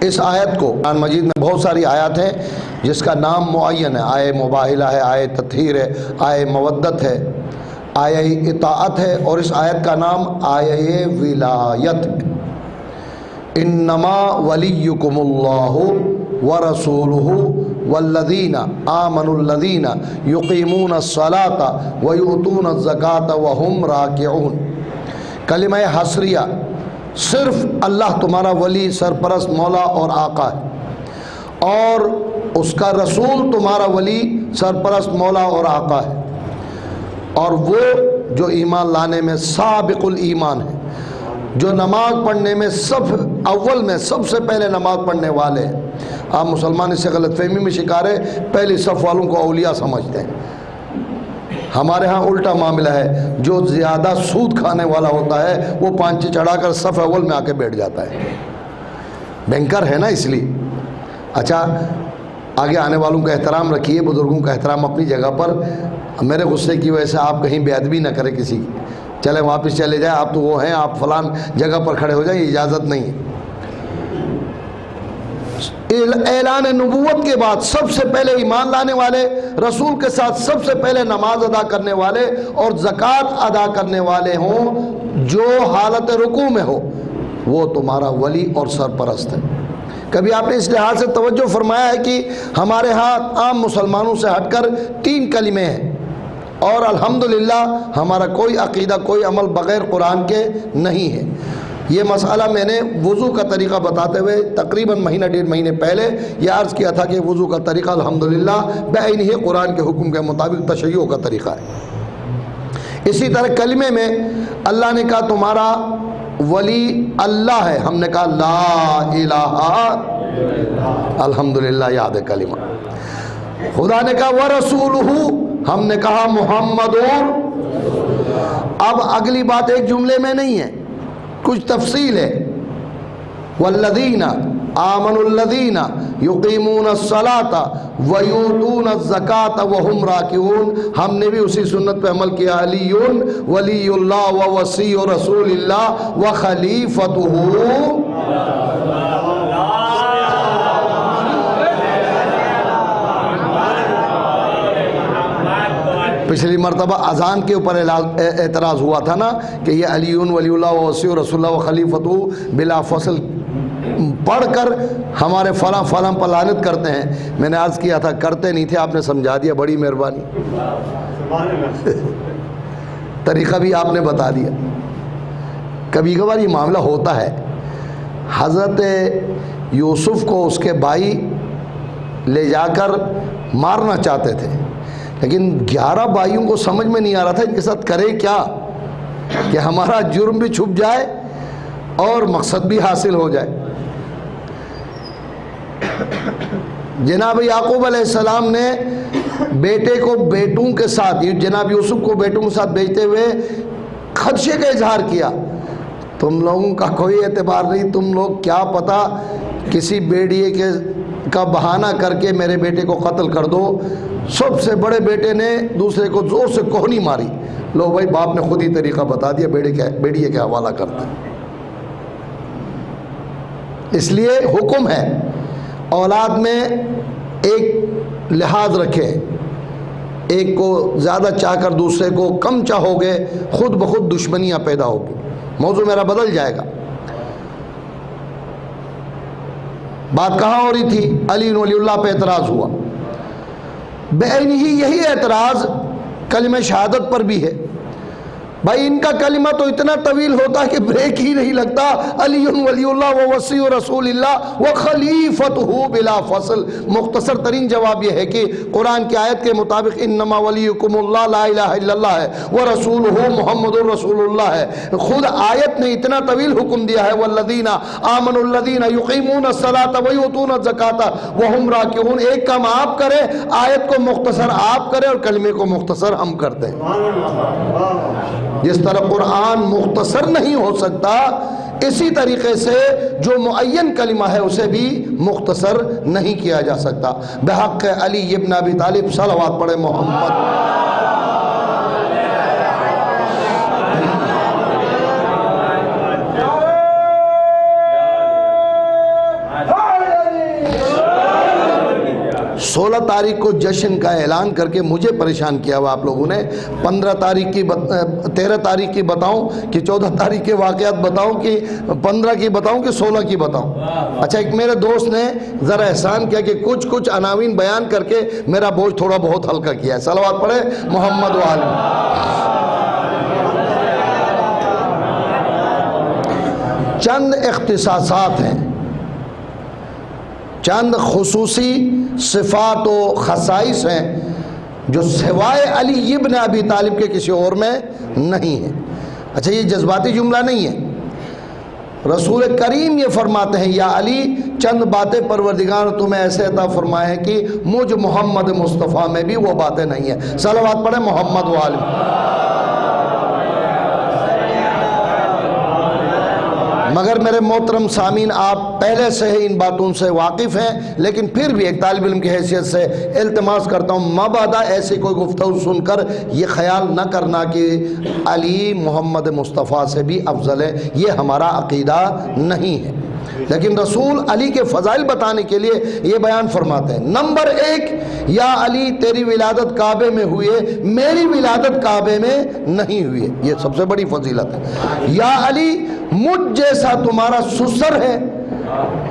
اس آیت کو قرآن مجید میں بہت ساری آیات ہیں جس کا نام معین ہے، آیہ مباہلہ ہے، آیہ تطہیر ہے، آیہ مودت ہے، آیہ اطاعت ہے، اور اس آیت کا نام آیہ ولایت ہے۔ انما ولیکم اللہ ورسولہ والذین آمنوا الذین یقیمون الصلاة ویؤتون الزکاة وہم راکعون۔ کلمہ حصریہ، صرف اللہ تمہارا ولی، سرپرست، مولا اور آقا ہے، اور اس کا رسول تمہارا ولی، سرپرست، مولا اور آقا ہے، اور وہ جو ایمان لانے میں سابق الایمان ہے، جو نماز پڑھنے میں اول میں سب سے پہلے نماز پڑھنے والے ہیں۔ آپ مسلمان اس سے غلط فہمی میں شکار ہے، پہلی صف والوں کو اولیاء سمجھتے ہیں۔ ہمارے ہاں الٹا معاملہ ہے، جو زیادہ سود کھانے والا ہوتا ہے وہ پانچے چڑھا کر صف اول میں آ کے بیٹھ جاتا ہے، بینکر ہے نا، اس لیے۔ اچھا، آگے آنے والوں کا احترام رکھیے، بزرگوں کا احترام اپنی جگہ پر۔ میرے غصے کی وجہ سے آپ کہیں بے ادبی نہ کریں کسی کی، چلے واپس چلے جائیں، آپ تو وہ ہیں، آپ فلان جگہ پر کھڑے ہو جائیں، یہ اجازت نہیں ہے۔ اعلان نبوت کے بعد سب سے پہلے ایمان لانے والے، رسول کے ساتھ سب سے پہلے نماز ادا کرنے والے اور زکوٰۃ ادا کرنے والے ہوں، جو حالت رکوع میں ہو، وہ تمہارا ولی اور سرپرست ہے۔ کبھی آپ نے اس لحاظ سے توجہ فرمایا ہے کہ ہمارے ہاں عام مسلمانوں سے ہٹ کر 3 کلمے ہیں، اور الحمدللہ ہمارا کوئی عقیدہ، کوئی عمل بغیر قرآن کے نہیں ہے۔ یہ مسئلہ میں نے وضو کا طریقہ بتاتے ہوئے تقریباً مہینہ 1.5 مہینے پہلے یہ عرض کیا تھا کہ وضو کا طریقہ الحمدللہ بعینہ ہی قرآن کے حکم کے مطابق تشیع کا طریقہ ہے۔ اسی طرح کلمے میں اللہ نے کہا تمہارا ولی اللہ ہے، ہم نے کہا لا الہ، الحمدللہ یاد ہے کلمہ۔ خدا نے کہا ورسولہ، ہم نے کہا محمد۔ اب اگلی بات ایک جملے میں نہیں ہے، کچھ تفصیل ہے۔ والذین آمنوا الذین یقیمون الصلاة ویؤتون الزکاة وہم راکعون، ہم نے بھی اسی سنت پہ عمل کیا۔ علی ولی اللہ ووصی رسول اللہ وخلیفتہ، پچھلی مرتبہ اذان کے اوپر اعتراض ہوا تھا نا کہ یہ علی ولی اللہ ووصی رسول اللہ وخلیفتہ بلا فصل پڑھ کر ہمارے فلاں فلاں پر لعنت کرتے ہیں۔ میں نے عرض کیا تھا کرتے نہیں تھے، آپ نے سمجھا دیا، بڑی مہربانی، طریقہ بھی آپ نے بتا دیا۔ کبھی کبھار یہ معاملہ ہوتا ہے۔ حضرت یوسف کو اس کے بھائی لے جا کر مارنا چاہتے تھے، لیکن 11 بھائیوں کو سمجھ میں نہیں آ رہا تھا ان کے ساتھ کرے کیا کہ ہمارا جرم بھی چھپ جائے اور مقصد بھی حاصل ہو جائے۔ جناب یعقوب علیہ السلام نے بیٹے کو بیٹوں کے ساتھ، جناب یوسف کو بیٹوں کے ساتھ بھیجتے ہوئے خدشے کا اظہار کیا، تم لوگوں کا کوئی اعتبار نہیں، تم لوگ کیا پتہ کسی بیڑیے کا بہانہ کر کے میرے بیٹے کو قتل کر دو۔ سب سے بڑے بیٹے نے دوسرے کو زور سے کوہنی ماری، لو بھائی باپ نے خود ہی طریقہ بتا دیا، بیڑیے کے حوالہ کرتے۔ اس لیے حکم ہے اولاد میں ایک لحاظ رکھیں، ایک کو زیادہ چاہ کر دوسرے کو کم چاہو گے، خود بخود دشمنیاں پیدا ہوگی۔ موضوع میرا بدل جائے گا۔ بات کہاں ہو رہی تھی؟ علی ولی اللہ پہ اعتراض ہوا۔ بعینہ ہی یہی اعتراض کلمہ شہادت پر بھی ہے۔ بھائی ان کا کلمہ تو اتنا طویل ہوتا کہ بریک ہی نہیں لگتا، علی ولی اللہ ووصی رسول اللہ وخلیفتہ بلا فصل۔ مختصر ترین جواب یہ ہے کہ قرآن کی آیت کے مطابق انما ولیکم اللہ لا الہ الا اللہ ہے، ورسولہ محمد رسول اللہ ہے۔ خود آیت نے اتنا طویل حکم دیا ہے، والذین آمنوا الذین یقیمون الصلاة ویؤتون الزکاة وہم راکعون۔ ایک کام آپ کریں، آیت کو مختصر آپ کریں اور کلمے کو مختصر ہم کرتے ہیں۔ جس طرح قرآن مختصر نہیں ہو سکتا، اسی طریقے سے جو معین کلمہ ہے اسے بھی مختصر نہیں کیا جا سکتا۔ بحق علی ابن ابی طالب صلوات پڑھے محمد۔ سولہ تاریخ کو جشن کا اعلان کر کے مجھے پریشان کیا ہوا آپ لوگوں نے۔ 13 تاریخ کی بتاؤں کہ 14 تاریخ کے واقعات بتاؤں کہ 15 کی بتاؤں کہ 16 کی بتاؤں؟ اچھا، ایک میرے دوست نے ذرا احسان کیا کہ کچھ عناوین بیان کر کے میرا بوجھ تھوڑا بہت ہلکا کیا ہے۔ صلوات پڑھے محمد و آل۔ چند اختصاصات ہیں، چند خصوصی صفات و خصائص ہیں جو سوائے علی ابن ابی طالب کے کسی اور میں نہیں ہے۔ اچھا، یہ جذباتی جملہ نہیں ہے۔ رسول کریم یہ فرماتے ہیں یا علی چند باتیں پروردگار تمہیں ایسے عطا فرمائے ہیں کہ مجھ محمد مصطفیٰ میں بھی وہ باتیں نہیں ہیں۔ صلوات پڑھیں محمد و آل۔ مگر میرے محترم سامعین، آپ پہلے سے ہی ان باتوں سے واقف ہیں، لیکن پھر بھی ایک طالب علم کی حیثیت سے التماس کرتا ہوں مبادا ایسی کوئی گفتگو سن کر یہ خیال نہ کرنا کہ علی محمد مصطفیٰ سے بھی افضل ہے، یہ ہمارا عقیدہ نہیں ہے۔ لیکن رسول علی کے فضائل بتانے کے لیے یہ بیان فرماتے ہیں۔ نمبر 1، یا علی تیری ولادت کعبے میں ہوئی ہے، میری ولادت کعبے میں نہیں ہوئی ہے، یہ سب سے بڑی فضیلت ہے۔ یا علی مجھ جیسا تمہارا سسر ہے،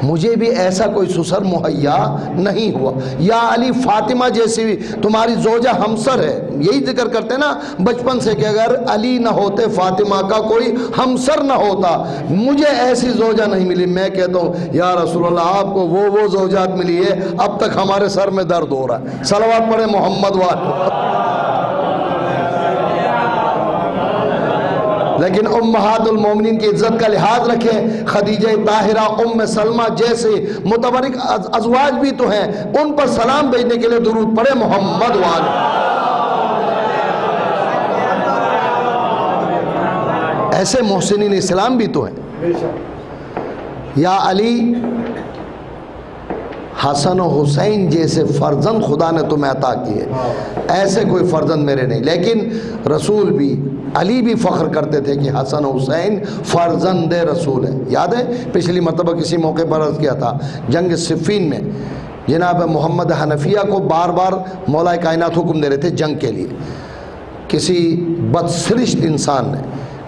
مجھے بھی ایسا کوئی سسر مہیا نہیں ہوا۔ یا علی فاطمہ جیسی بھی تمہاری زوجہ ہمسر ہے، یہی ذکر کرتے نا بچپن سے کہ اگر علی نہ ہوتے فاطمہ کا کوئی ہمسر نہ ہوتا، مجھے ایسی زوجہ نہیں ملی۔ میں کہتا ہوں یا رسول اللہ آپ کو وہ زوجات ملی ہے، اب تک ہمارے سر میں درد ہو رہا ہے۔ صلوات پڑھے محمد والے۔ لیکن امہات المومنین کی عزت کا لحاظ رکھیں، خدیجہ طاہرہ، ام سلمہ جیسے متبرک ازواج بھی تو ہیں، ان پر سلام بھیجنے کے لیے درود پڑھے محمد والے۔ ایسے محسنین اسلام بھی تو ہیں۔ یا علی حسن و حسین جیسے فرزند خدا نے تمہیں عطا کیے، ایسے کوئی فرزند میرے نہیں۔ لیکن رسول بھی، علی بھی فخر کرتے تھے کہ حسن و حسین فرزند رسول ہیں۔ یاد ہے پچھلی مرتبہ کسی موقع پر عرض کیا تھا، جنگ صفین میں جناب محمد حنفیہ کو بار بار مولا کائنات حکم دے رہے تھے جنگ کے لیے۔ کسی بدسرشت انسان نے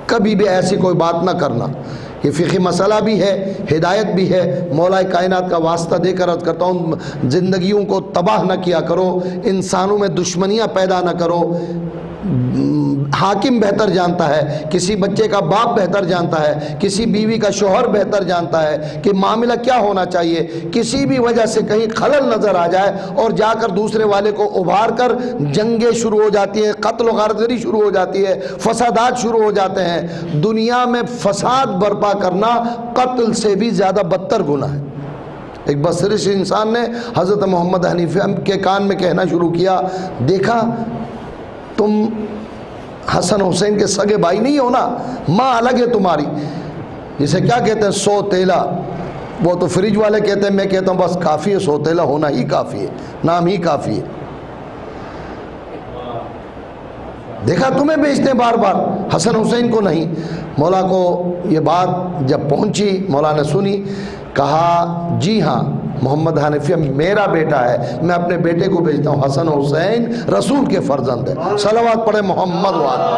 کبھی بھی ایسی کوئی بات نہ کرنا، یہ فقہی مسئلہ بھی ہے، ہدایت بھی ہے۔ مولا کائنات کا واسطہ دے کر عرض کرتا ہوں، زندگیوں کو تباہ نہ کیا کرو، انسانوں میں دشمنیاں پیدا نہ کرو۔ حاکم بہتر جانتا ہے، کسی بچے کا باپ بہتر جانتا ہے، کسی بیوی کا شوہر بہتر جانتا ہے کہ معاملہ کیا ہونا چاہیے۔ کسی بھی وجہ سے کہیں خلل نظر آ جائے اور جا کر دوسرے والے کو ابھار کر جنگیں شروع ہو جاتی ہیں، قتل و غارت گری شروع ہو جاتی ہے، فسادات شروع ہو جاتے ہیں۔ دنیا میں فساد برپا کرنا قتل سے بھی زیادہ بدتر گناہ ہے۔ ایک بصیرت انسان نے حضرت محمد حنیفہ کے کان میں کہنا شروع کیا، دیکھا تم حسن حسین کے سگے بھائی نہیں ہو نا، ماں الگ ہے تمہاری۔ جسے کیا کہتے ہیں سوتیلا، وہ تو فریج والے کہتے ہیں، میں کہتا ہوں بس کافی ہے، سوتیلا ہونا ہی کافی ہے، نام ہی کافی ہے۔ دیکھا تمہیں بیچتے ہیں بار بار، حسن حسین کو نہیں۔ مولا کو یہ بات جب پہنچی، مولا نے سنی، کہا جی ہاں محمد حنفیہ میرا بیٹا ہے، میں اپنے بیٹے کو بھیجتا ہوں، حسن حسین رسول کے فرزند ہے۔ صلوات پڑھے محمد والے۔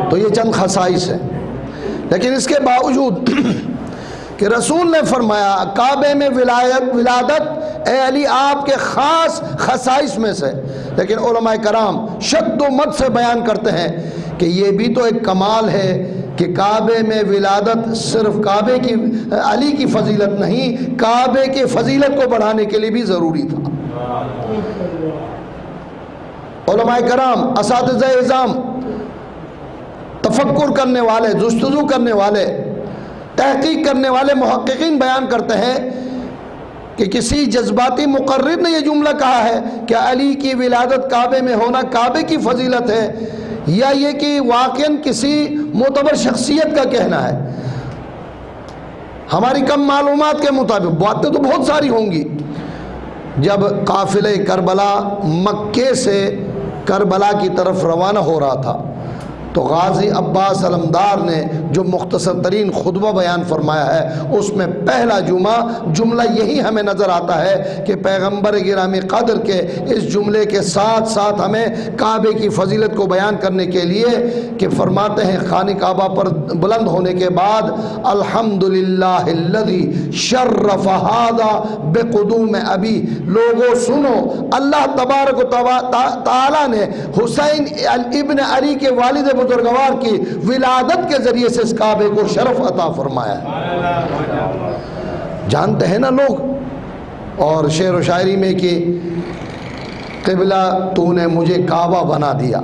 تو یہ چند خصائص ہیں، لیکن اس کے باوجود کہ رسول نے فرمایا کعبے میں ولادت اے علی آپ کے خاص خصائص میں سے، لیکن علماء کرام شد و مد سے بیان کرتے ہیں کہ یہ بھی تو ایک کمال ہے کہ کعبے میں ولادت صرف کعبے کی علی کی فضیلت نہیں، کعبے کی فضیلت کو بڑھانے کے لیے بھی ضروری تھا۔ علماء کرام، اساتذہ اعظام، تفکر کرنے والے، جستجو کرنے والے، تحقیق کرنے والے محققین بیان کرتے ہیں کہ کسی جذباتی مقرر نے یہ جملہ کہا ہے کہ علی کی ولادت کعبے میں ہونا کعبے کی فضیلت ہے، یا یہ کہ واقعاً کسی معتبر شخصیت کا کہنا ہے۔ ہماری کم معلومات کے مطابق باتیں تو بہت ساری ہوں گی۔ جب قافلہ کربلا مکے سے کربلا کی طرف روانہ ہو رہا تھا تو غازی عباس علمدار نے جو مختصر ترین خطبہ بیان فرمایا ہے، اس میں پہلا جملہ یہی ہمیں نظر آتا ہے کہ پیغمبر گرامی قدر کے اس جملے کے ساتھ ساتھ ہمیں کعبے کی فضیلت کو بیان کرنے کے لیے کہ فرماتے ہیں خانہ کعبہ پر بلند ہونے کے بعد الحمدللہ الذی شرف ھذا بقدوم ابی، لوگوں سنو اللہ تبارک و تعالی نے حسین ابن علی کے والد بزرگوار کی ولادت کے ذریعے سے اس کعبے کو شرف عطا فرمایا ہے۔ جانتے ہیں نا لوگ، اور شعر و شاعری میں کہ قبلہ تو نے مجھے کعبہ بنا دیا،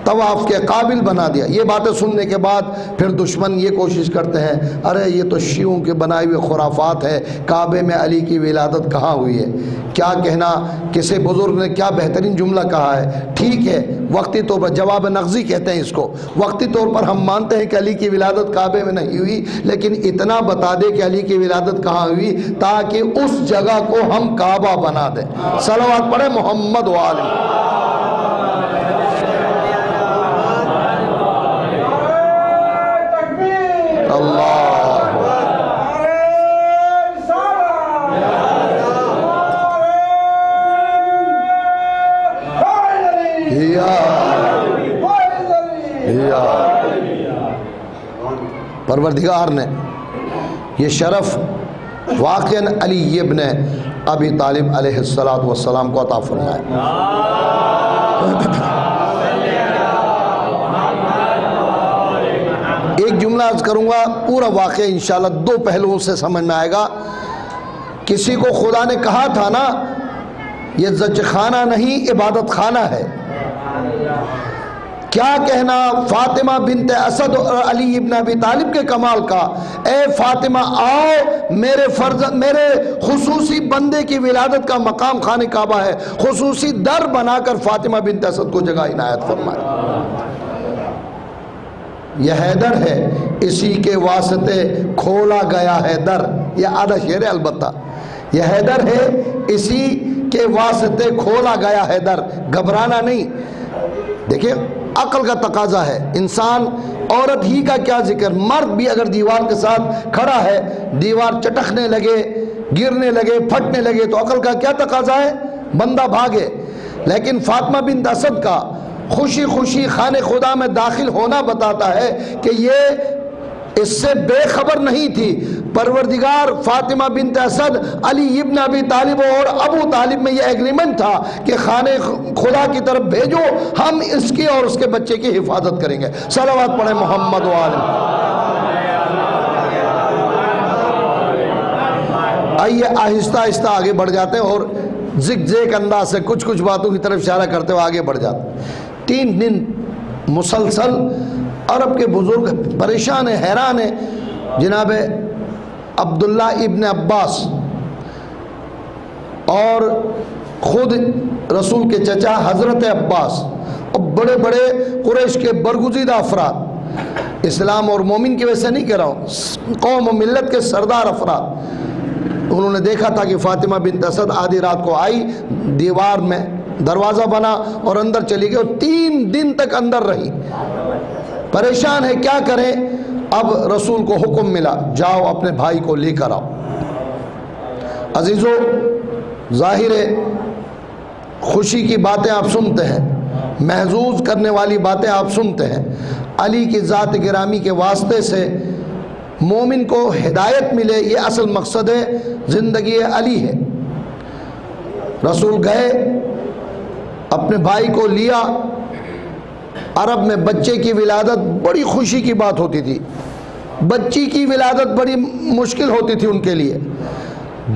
طواف کے قابل بنا دیا۔ یہ باتیں سننے کے بعد پھر دشمن یہ کوشش کرتے ہیں، ارے یہ تو شیعوں کے بنائے ہوئے خرافات ہے، کعبے میں علی کی ولادت کہاں ہوئی ہے؟ کیا کہنا، کسی بزرگ نے کیا بہترین جملہ کہا ہے۔ ٹھیک ہے، وقتی طور پر جواب نغزی کہتے ہیں اس کو، وقتی طور پر ہم مانتے ہیں کہ علی کی ولادت کعبے میں نہیں ہوئی، لیکن اتنا بتا دے کہ علی کی ولادت کہاں ہوئی تاکہ اس جگہ کو ہم کعبہ بنا دیں۔ صلوات پڑھے محمد وآلہ۔ اللہ پروردگار نے یہ شرف واقعاً علی ابن ابی طالب علیہ السلام کو عطا فرمایا۔ ایک جملہ عرض کروں گا، پورا واقعہ انشاءاللہ دو پہلوؤں سے سمجھ میں آئے گا۔ کسی کو خدا نے کہا تھا نا یہ زچ خانہ نہیں عبادت خانہ ہے، کیا کہنا فاطمہ بنت اسد اور علی ابن ابی طالب کے کمال کا، اے فاطمہ آؤ میرے خصوصی بندے کی ولادت کا مقام خانہ کعبہ ہے، خصوصی در بنا کر فاطمہ بنت اسد کو جگہ عنایت فرمائے۔ یہ حیدر ہے، اسی کے واسطے کھولا گیا ہے در، یہ آدھا شعر ہے البتہ، یہ حیدر ہے اسی کے واسطے کھولا گیا ہے در، گھبرانا نہیں۔ دیکھیں عقل کا تقاضا ہے، انسان عورت ہی کا کیا ذکر، مرد بھی اگر دیوار کے ساتھ کھڑا ہے، دیوار چٹکنے لگے، گرنے لگے، پھٹنے لگے تو عقل کا کیا تقاضا ہے، بندہ بھاگے۔ لیکن فاطمہ بنت اسد کا خوشی خوشی خانہ خدا میں داخل ہونا بتاتا ہے کہ یہ اس سے بے خبر نہیں تھی۔ پروردگار فاطمہ بنت اسد علی ابن ابی طالب اور ابو طالب میں یہ ایگریمنٹ تھا کہ خانہ خدا کی طرف بھیجو، ہم اس کی اور اس کے بچے کی حفاظت کریں گے۔ صلوات پڑھیں محمد و آل۔ آئیے آہستہ آہستہ آگے بڑھ جاتے ہیں اور زگ زیگ انداز سے کچھ باتوں کی طرف اشارہ کرتے ہوئے آگے بڑھ جاتے ہیں۔ 3 دن مسلسل عرب کے بزرگ پریشان ہیں، حیران ہیں۔ جناب عبداللہ ابن عباس اور خود رسول کے چچا حضرت عباس اور بڑے بڑے قریش کے برگزیدہ افراد، اسلام اور مومن کی وجہ سے نہیں کہہ رہا ہوں، قوم و ملت کے سردار افراد، انہوں نے دیکھا تھا کہ فاطمہ بنت اسد آدھی رات کو آئی، دیوار میں دروازہ بنا اور اندر چلی گئی اور 3 دن تک اندر رہی، پریشان ہے کیا کریں۔ اب رسول کو حکم ملا جاؤ اپنے بھائی کو لے کر آؤ۔ عزیزو ظاہر ہے خوشی کی باتیں آپ سنتے ہیں، محظوظ کرنے والی باتیں آپ سنتے ہیں، علی کی ذات گرامی کے واسطے سے مومن کو ہدایت ملے، یہ اصل مقصد ہے، زندگی علی ہے۔ رسول گئے اپنے بھائی کو لیا، عرب میں بچے کی ولادت بڑی خوشی کی بات ہوتی تھی، بچی کی ولادت بڑی مشکل ہوتی تھی ان کے لیے۔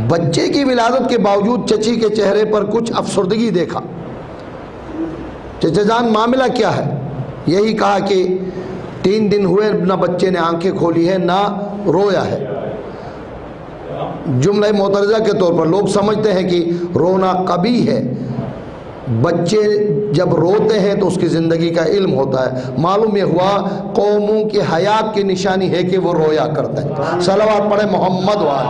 بچے کی ولادت کے باوجود چچی کے چہرے پر کچھ افسردگی دیکھا۔ چچا جان معاملہ کیا ہے؟ یہی کہا کہ 3 دن ہوئے نہ بچے نے آنکھیں کھولی ہے نہ رویا ہے۔ جملہ معترضہ کے طور پر لوگ سمجھتے ہیں کہ رونا قبیح ہے، بچے جب روتے ہیں تو اس کی زندگی کا علم ہوتا ہے۔ معلوم یہ ہوا قوموں کی حیات کی نشانی ہے کہ وہ رویا کرتے ہیں۔ صلوات پڑھیں محمد وآل۔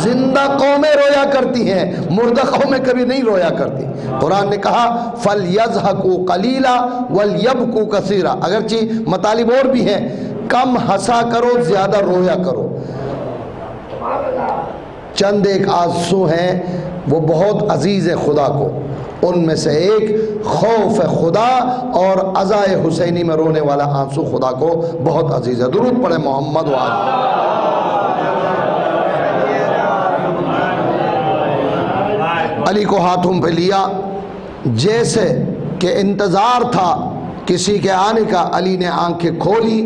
زندہ قومیں رویا کرتی ہیں، مردہ قومیں کبھی نہیں رویا کرتی۔ قرآن نے کہا فَلْيَضْحَكُوا قَلِيلًا وَلْيَبْكُوا كَثِيرًا، اگرچہ مطالب اور بھی ہیں، کم ہنسا کرو زیادہ رویا کرو۔ چند ایک آنسو ہیں وہ بہت عزیز ہے خدا کو، ان میں سے ایک خوف خدا اور عزائے حسینی میں رونے والا آنسو خدا کو بہت عزیز ہے۔ درود پڑھیں محمد و آل۔ علی کو ہاتھوں پہ لیا، جیسے کہ انتظار تھا کسی کے آنے کا، علی نے آنکھیں کھولی،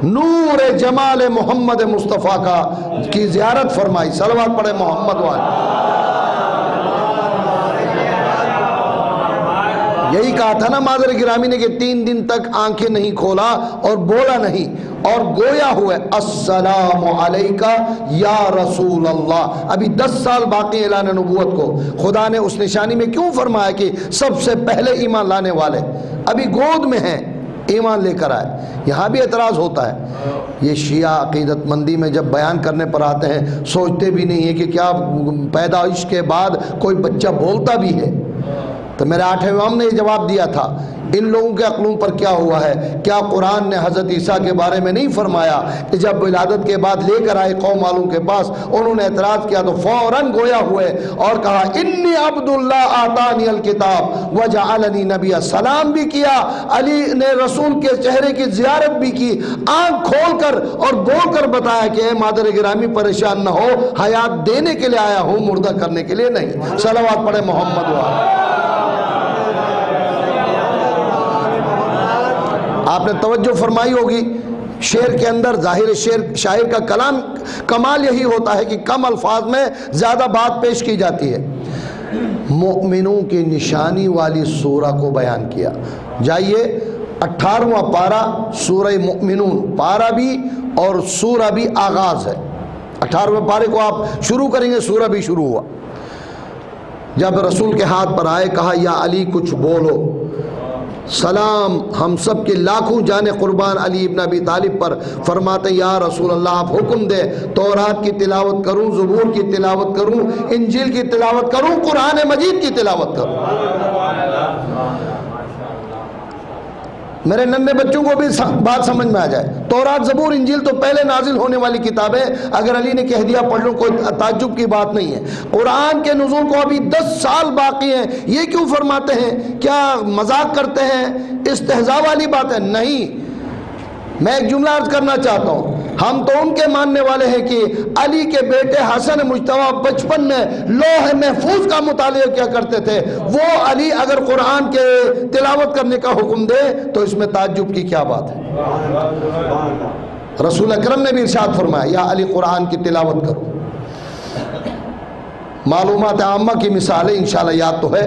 نور جمال محمد مصطفیٰ کی زیارت فرمائی۔ صلوات پڑھیں محمد والے۔ یہی کہا تھا نا مادر گرامی نے کہ 3 دن تک آنکھیں نہیں کھولا اور بولا نہیں، اور گویا ہوئے السلام علیکہ یا رسول اللہ۔ ابھی 10 سال باقی اعلان نبوت کو، خدا نے اس نشانی میں کیوں فرمایا کہ سب سے پہلے ایمان لانے والے ابھی گود میں ہیں، ایمان لے کر آئے۔ یہاں بھی اعتراض ہوتا ہے، یہ شیعہ عقیدت مندی میں جب بیان کرنے پر آتے ہیں سوچتے بھی نہیں ہیں کہ کیا پیدائش کے بعد کوئی بچہ بولتا بھی ہے۔ تو میرے 8ویں امام نے یہ جواب دیا تھا، ان لوگوں کے عقلوں پر کیا ہوا ہے؟ کیا قرآن نے حضرت عیسیٰ کے بارے میں نہیں فرمایا کہ جب ولادت کے بعد لے کر آئے قوم والوں کے پاس، انہوں نے اعتراض کیا تو فوراً گویا ہوئے اور کہا انی عبداللہ آتانی الکتاب وجعلنی نبی، سلام بھی کیا، علی نے رسول کے چہرے کی زیارت بھی کی، آنکھ کھول کر اور بول کر بتایا کہ اے مادر گرامی پریشان نہ ہو، حیات دینے کے لیے آیا ہوں، مردہ کرنے کے لیے نہیں۔ صلوات پڑھے محمد وآلہ۔ آپ نے توجہ فرمائی ہوگی شعر کے اندر، ظاہر شاعر کا کلام کمال یہی ہوتا ہے کہ کم الفاظ میں زیادہ بات پیش کی جاتی ہے۔ مومنوں کی نشانی والی سورہ کو بیان کیا۔ جائیے 18واں پارہ سورہ مومنون، پارہ بھی اور سورہ بھی آغاز ہے۔ 18ویں پارے کو آپ شروع کریں گے، سورہ بھی شروع ہوا۔ جب رسول کے ہاتھ پر آئے کہا یا علی کچھ بولو، سلام ہم سب کے لاکھوں جانے قربان علی ابن ابی طالب پر، فرماتے یا رسول اللہ آپ حکم دے، تورات کی تلاوت کروں، زبور کی تلاوت کروں، انجیل کی تلاوت کروں، قرآن مجید کی تلاوت کروں؟ میرے ننھے بچوں کو بھی بات سمجھ میں آ جائے، تورات زبور انجیل تو پہلے نازل ہونے والی کتابیں، اگر علی نے کہہ دیا پڑھ لوں کوئی تعجب کی بات نہیں ہے۔ قرآن کے نزول کو ابھی 10 سال باقی ہیں، یہ کیوں فرماتے ہیں؟ کیا مذاق کرتے ہیں؟ استہزاء والی بات ہے؟ نہیں۔ میں ایک جملہ عرض کرنا چاہتا ہوں، ہم تو ان کے ماننے والے ہیں کہ علی کے بیٹے حسن مجتبیٰ بچپن میں لوح محفوظ کا مطالعہ کیا کرتے تھے، وہ علی اگر قرآن کے تلاوت کرنے کا حکم دے تو اس میں تعجب کی کیا بات ہے؟ رسول اکرم نے بھی ارشاد فرمایا یا علی قرآن کی تلاوت کرو۔ معلومات عامہ کی مثالیں انشاءاللہ یاد تو ہے،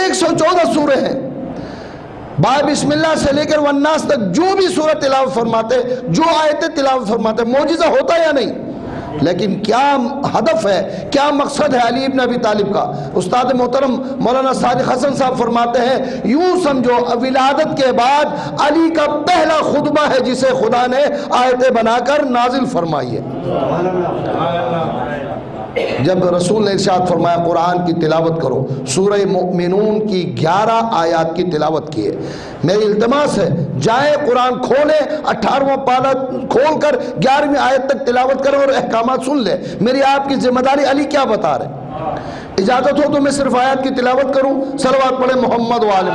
114 سورے ہیں، بائے بسم اللہ سے لے کر والناس تک جو بھی سورہ تلاوت فرماتے، جو آیتیں تلاوت فرماتے، معجزہ ہوتا یا نہیں؟ لیکن کیا ہدف ہے، کیا مقصد ہے علی ابن ابی طالب کا؟ استاد محترم مولانا صادق حسن صاحب فرماتے ہیں یوں سمجھو ولادت کے بعد علی کا پہلا خطبہ ہے جسے خدا نے آیتیں بنا کر نازل فرمائی ہے۔ جب رسول نے ارشاد فرمایا قرآن کی تلاوت کرو، سورہ مومنون کی 11 آیات کی تلاوت کی ہے۔ میری التماس ہے جائیں قرآن کھولیں، 18واں پارہ کھول کر 11ویں آیت تک تلاوت کریں اور احکامات سن لیں۔ میری آپ کی ذمہ داری علی کیا بتا رہے؟ اجازت ہو تو میں صرف آیات کی تلاوت کروں؟ صلوات پڑھیں محمد وآلہ۔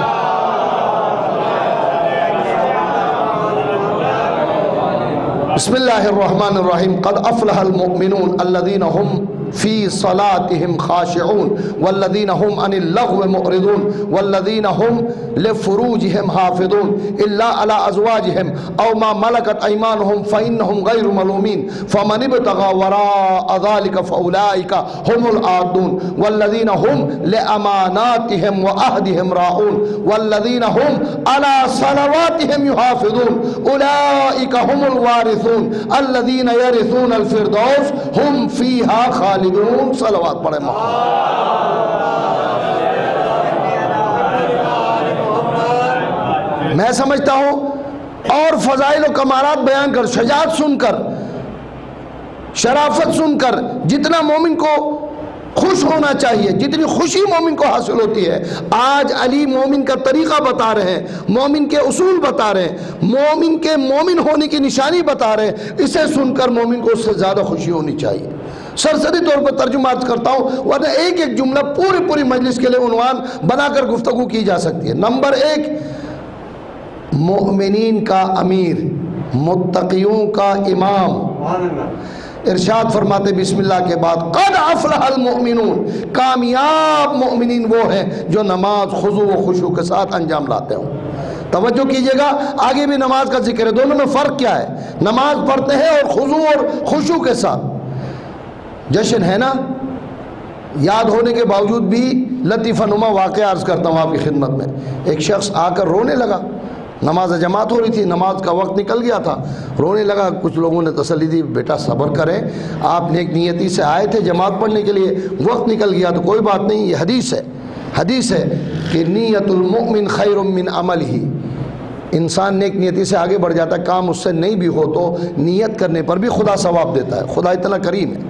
بسم اللہ الرحمن الرحیم قد افلح المؤمنون الذین هم فی صلاتهم خاشعون والذین هم عن اللغو معرضون والذین هم لفروجهم حافظون الا على ازواجهم او ما ملکت ایمانهم فانهم غیر ملومین فمن ابتغى وراء ذلك فاولئک هم العادون والذین هم لاماناتهم وعهدهم راعون والذین هم على صلواتهم يحافظون اولئک هم الوارثون الذین یرثون الفردوس هم فیها خالدون۔ صلوات پڑھیں میں سمجھتا ہوں اور فضائل و کمالات بیان کر، شجاعت سن کر، شرافت سن کر جتنا مومن کو خوش ہونا چاہیے، جتنی خوشی مومن کو حاصل ہوتی ہے، آج علی مومن کا طریقہ بتا رہے ہیں، مومن کے اصول بتا رہے ہیں، مومن کے مومن ہونے کی نشانی بتا رہے ہیں۔ اسے سن کر مومن کو اس سے زیادہ خوشی ہونی چاہیے۔ سرسری طور پر ترجمہ کرتا ہوں ورنہ ایک ایک جملہ پوری مجلس کے لیے عنوان بنا کر گفتگو کی جا سکتی ہے۔ نمبر 1، مومنین کا امیر، متقیوں کا امام۔ ارشاد فرماتے بسم اللہ کے بعد قد افلح المؤمنون، کامیاب مومنین وہ ہیں جو نماز خضوع و خشوع کے ساتھ انجام لاتے ہوں۔ توجہ کیجئے گا، آگے بھی نماز کا ذکر ہے، دونوں میں فرق کیا ہے؟ نماز پڑھتے ہیں اور خضوع اور خشوع کے ساتھ۔ جشن ہے نا، یاد ہونے کے باوجود بھی لطیفہ نما واقعہ عرض کرتا ہوں آپ کی خدمت میں۔ ایک شخص آ کر رونے لگا، نماز جماعت ہو رہی تھی، نماز کا وقت نکل گیا تھا، رونے لگا۔ کچھ لوگوں نے تسلی دی بیٹا صبر کریں، آپ نیک نیتی سے آئے تھے جماعت پڑھنے کے لیے، وقت نکل گیا تو کوئی بات نہیں، یہ حدیث ہے کہ نیت المؤمن خیر من عملہ، انسان نیک نیتی سے آگے بڑھ جاتا ہے، کام اس سے نہیں بھی ہو تو نیت کرنے پر بھی خدا ثواب دیتا ہے، خدا اتنا کریم ہے۔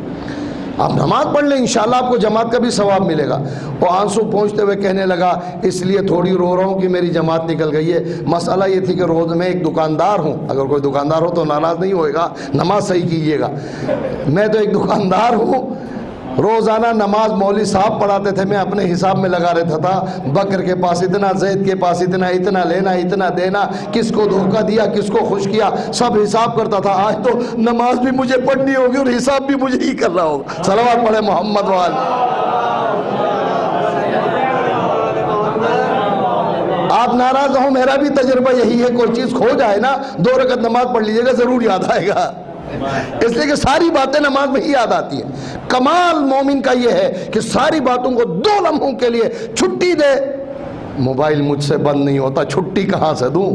آپ نماز پڑھ لیں، انشاءاللہ آپ کو جماعت کا بھی ثواب ملے گا۔ وہ آنسو پہنچتے ہوئے کہنے لگا اس لیے تھوڑی رو رہا ہوں کہ میری جماعت نکل گئی ہے، مسئلہ یہ تھی کہ روز میں ایک دکاندار ہوں، اگر کوئی دکاندار ہو تو ناراض نہیں ہوئے گا، نماز صحیح کیجیے گا، میں تو ایک دکاندار ہوں، روزانہ نماز مولوی صاحب پڑھاتے تھے، میں اپنے حساب میں لگا رہتا تھا، بکر کے پاس اتنا، زید کے پاس اتنا، اتنا لینا اتنا دینا، کس کو دھوکہ دیا کس کو خوش کیا، سب حساب کرتا تھا۔ آج تو نماز بھی مجھے پڑھنی ہوگی اور حساب بھی مجھے ہی کرنا ہوگا۔ صلوات پڑھے محمد وآل۔ آپ ناراض ہوں، میرا بھی تجربہ یہی ہے، کوئی چیز کھو جائے نا 2 رکعت نماز پڑھ لیجئے گا، ضرور یاد آئے گا، اس لیے کہ ساری باتیں نماز میں ہی یاد آتی ہیں۔ کمال مومن کا یہ ہے کہ ساری باتوں کو 2 لمحوں کے لیے چھٹی دے۔ موبائل مجھ سے بند نہیں ہوتا، چھٹی کہاں سے دوں؟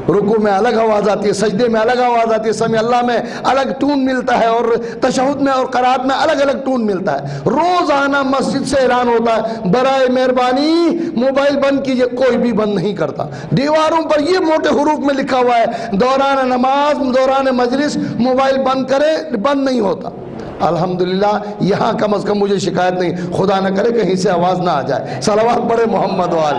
رکوع میں الگ آواز آتی ہے، سجدے میں الگ آواز آتی ہے، سمیع اللہ میں الگ ٹون ملتا ہے، اور تشہد میں اور قرات میں الگ الگ ٹون ملتا ہے۔ روزانہ مسجد سے اعلان ہوتا ہے برائے مہربانی موبائل بند کیجئے، کوئی بھی بند نہیں کرتا۔ دیواروں پر یہ موٹے حروف میں لکھا ہوا ہے دوران نماز دوران مجلس موبائل بند کرے، بند نہیں ہوتا۔ الحمدللہ یہاں کم از کم مجھے شکایت نہیں، خدا نہ کرے کہیں سے آواز نہ آ جائے۔ صلوات پڑھے محمد وآل۔